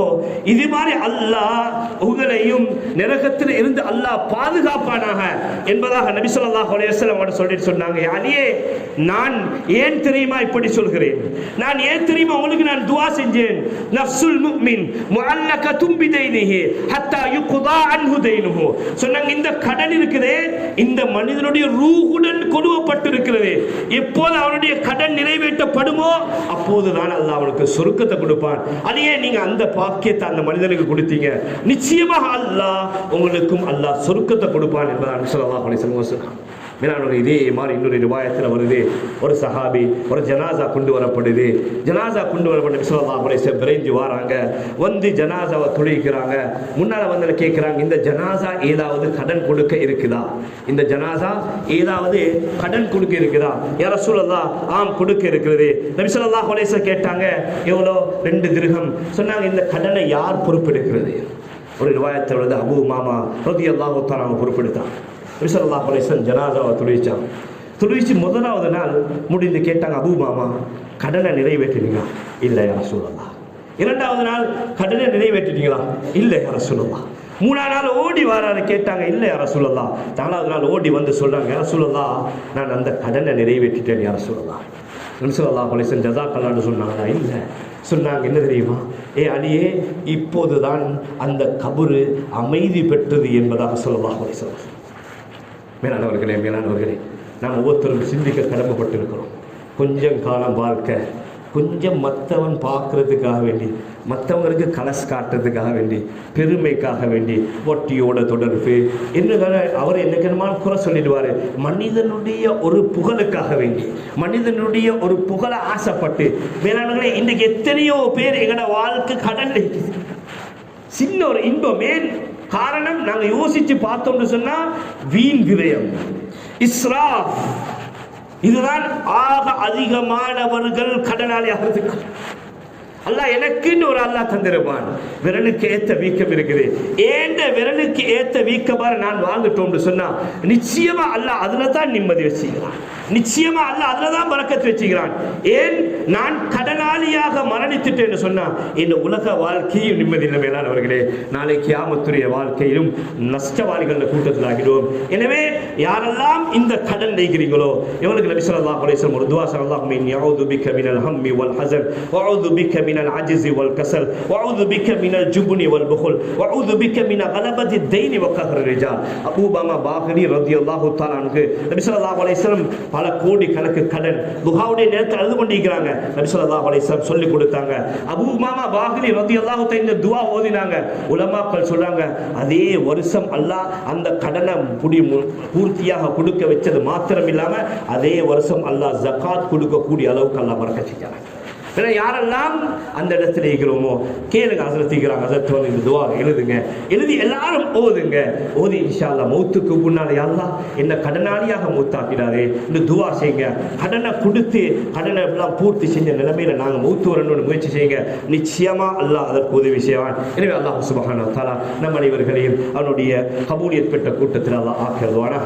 இது மாதிரி அல்லாஹ் உங்களையும் நரகத்தில் இருந்து அல்லாஹ் பாதுகாப்பானாக என்பதாக நபி ஸல்லல்லாஹு அலைஹி வஸல்லம் சொல்லிட்டு சொன்னாங்க. அலியே, நான் ஏன் தெரியுமா இப்படி சொல்கிறேன்? நான் ஏன் தெரியுமா உங்களுக்கு நான் துஆ செஞ்சேன்? நஃப்சுல் முஃமின் முஅல்லகத்தும் பிதைனிஹி ஹத்தா யுக்தா அன்ஹு தைனுஹு. சொன்னாங்க, இந்த கடன் இருக்குதே, இந்த மனிதனுடைய ரூஹுடன் கொலுவப்பட்டிருக்கிறது. எப்போது அவனுடைய கடன் நிறைவேற்றப்படுமோ அப்போதுதான் அல்லாஹ் அவனுக்கு சொர்க்கத்தை கொடுப்பான். அதையே நீங்க அந்த பாக்கியத்தை அந்த மனிதனுக்கு கொடுத்தீங்க, நிச்சயமாக அல்லாஹ் உங்களுக்கும் அல்லாஹ் சொர்க்கத்தை கொடுப்பான் என்பதாக ஸல்லல்லாஹு அலைஹி வஸல்லம் சொன்னார். இதே மாதிரி இன்னொரு ரிவாயத்தில் வருது, ஒரு சஹாபி ஒரு ஜனாசா கொண்டு வரப்படுது. ஜனாசா கொண்டு வரப்பட்டு ஸல்லல்லாஹு அலைஹி வஸல்லம் விரைஞ்சு வராங்க. வந்து ஜனாசாவை தொழுவிக்கிறாங்க. முன்னால் வந்து கேட்குறாங்க, இந்த ஜனாசா ஏதாவது கடன் கொடுக்க இருக்குதா? இந்த ஜனாசா ஏதாவது கடன் கொடுக்க இருக்குதா? யா ரசூலல்லாஹ், ஆம், கொடுக்க இருக்கிறது. நபி ஸல்லல்லாஹு அலைஹி வஸல்லம் கேட்டாங்க, எவ்வளோ? 2 திர்ஹம். சொன்னாங்க, இந்த கடனை யார் பொறுப்பெடுக்கிறது? ஒரு ரிவாயத்தில் வந்து அபூ உமாமா ரலியல்லாஹு தஆலா பொறுப்பெடுத்தாங்க. நபி ஸல்லல்லாஹு அலைஹி வஸல்லம் ஜனாசாவை தொழுவிச்சாங்க. தொழுவிச்சு முதலாவது நாள் முடிந்து கேட்டாங்க, அபூ உமாமா, கடனை நிறைவேற்றினீங்களா? இல்லை யா ரசூலல்லாஹ். இரண்டாவது நாள், கடனை நிறைவேற்றினீங்களா? இல்லை யா ரசூலல்லாஹ். மூணாவது நாள் ஓடி வராரு, கேட்டாங்க, இல்லை யா ரசூலல்லாஹ். நாலாவது நாள் ஓடி வந்து சொல்றாங்க, யா ரசூலல்லாஹ், நான் அந்த கடனை நிறைவேற்றிட்டேன் யா ரசூலல்லாஹ். நபி ஸல்லல்லாஹு அலைஹி வஸல்லம் ஜஸாக்கல்லாஹு சொன்னாங்களா? இல்லை. சொன்னாங்க, என்ன தெரியுமா? ஏ அலியே, இப்போதுதான் அந்த கபரு அமைதி பெற்றது என்பதாக ஸல்லல்லாஹு அலைஹி வஸல்லம். மேலானவர்களே, நாம் ஒவ்வொருத்தரும் சிந்திக்க கடமைப்பட்டிருக்கிறோம். கொஞ்சம் காலம் வாழ்க்கை, கொஞ்சம் மற்றவன் பார்க்கறதுக்காக வேண்டி, மற்றவங்களுக்கு கலஸ் காட்டுறதுக்காக வேண்டி, பெருமைக்காக வேண்டி வட்டியோட தொடர்பு என்ன அவர் என்னைக்குமா குறை சொல்லிடுவார். மனிதனுடைய ஒரு புகழுக்காக வேண்டி, மனிதனுடைய ஒரு புகழை ஆசைப்பட்டு மேலானவர்களே இன்றைக்கு எத்தனையோ பேர் எங்களோட வாழ்க்கை கடன் இருக்குது. சின்ன ஒரு இன்பமே காரணம் நாங்கள் யோசிச்சு பார்த்தோம்னு சொன்னா வீண் விரயம், இஸ்ராஃப். இதுதான் ஆக அதிகமானவர்கள் கடனாளி ஆகிறதுக்கு. அல்லாஹ் எனக்குன்னு ஒரு அல்லாஹ் தந்திருப்பான். விரலுக்கு ஏத்த வீக்கம் இருக்குது, ஏண்ட விரலுக்கு ஏத்த வீக்கமாக நான் வாங்கிட்டோம்னு சொன்னா நிச்சயமா அல்லாஹ் அதுல தான் நிம்மதி வச்சுக்கிறான், நிச்சயமா அல்லாஹ் அதுல தான் பரக்கத்து வச்சுக்கிறான். ஏன் நான் கடனாளியாக மரணித்துட்டேன்னு சொன்னா இந்த உலக வாழ்க்கையும் நிம்மதி இல்லை. மேலானவர்களே, நாளைக்கு கியாமத்துடைய வாழ்க்கையிலும் நஷ்டவாளிகள் கூட்டத்தில் ஆகிடுவோம். எனவே யாரெல்லாம் இந்த கடன் நீக்கிறீங்களோ இவங்களுக்கு நபி ஸல்லல்லாஹு அலைஹி வஸல்லம் ஒரு துஆ ஸல்லல்லாஹு மின் யஊது பிக மினல் ஹம்மி வல் ஹஸன் வஅஊது பிக மினல் அஜ்ஸி வல் கஸல் வஅஊது பிக மினல் ஜுப்னி வல் புഖல் வஅஊது பிக மின கலபதி தைனி வ கஹ்ரி ரிஜால். அபூ உமாமா பாஹிரி ரலியல்லாஹு தஆலா அன்ஹு நபி ஸல்லல்லாஹு அலைஹி வஸல்லம் பல கோடி கணக்கு கடன் துஹாவுடைய நேரத்தில் அழுது கொண்டிருக்கிறாங்க. நபி ஸல்லல்லாஹு அலைஹி வஸல்லம் சொல்லி கொடுத்தாங்க. அபூ உமாமா பாஹிரி ரலியல்லாஹு தஆலா இந்த துஆ ஓதினாங்க. உலமாக்கள் சொல்றாங்க அதே வருஷம் அல்லாஹ் அந்த கடனை பூர்த்தியாக கொடுக்க வச்சது மாத்திரம் இல்லாம அதே வருஷம் அல்லாஹ் ஜகாத் கொடுக்கக்கூடிய அளவுக்கு அல்லாஹ் பரக்கத் செய்கிறாங்க. யாரெல்லாம் அந்த இடத்துல இருக்கிறோமோ கேளுங்க, ஹஸரத் இருக்கிறாங்க, ஹஸரத் வந்து இந்த துஆ எழுதுங்க, எழுதி எல்லாரும் ஓதுங்க. ஓதி இன்ஷா அல்லாஹ் மௌத்துக்கு முன்னால யா அல்லாஹ் என்ன கடனாளியாக மௌத்தாக்கிடாதே இந்த துஆ செய்யுங்க. கடனை கொடுத்து கடனை எல்லாம் பூர்த்தி செஞ்ச நிலைமையில நாங்கள் மௌத்து வரணும்னு முயற்சி செய்யுங்க. நிச்சயமா அல்லாஹ் அதற்கு உதவி செய்வான். எனவே அல்லாஹ் சுப்ஹானஹு வ தஆலா நம் அனைவர்களையும் அவனுடைய கபூலியத் பெற்ற கூட்டத்தில் அல்லாஹ் ஆக்கிடுவானா.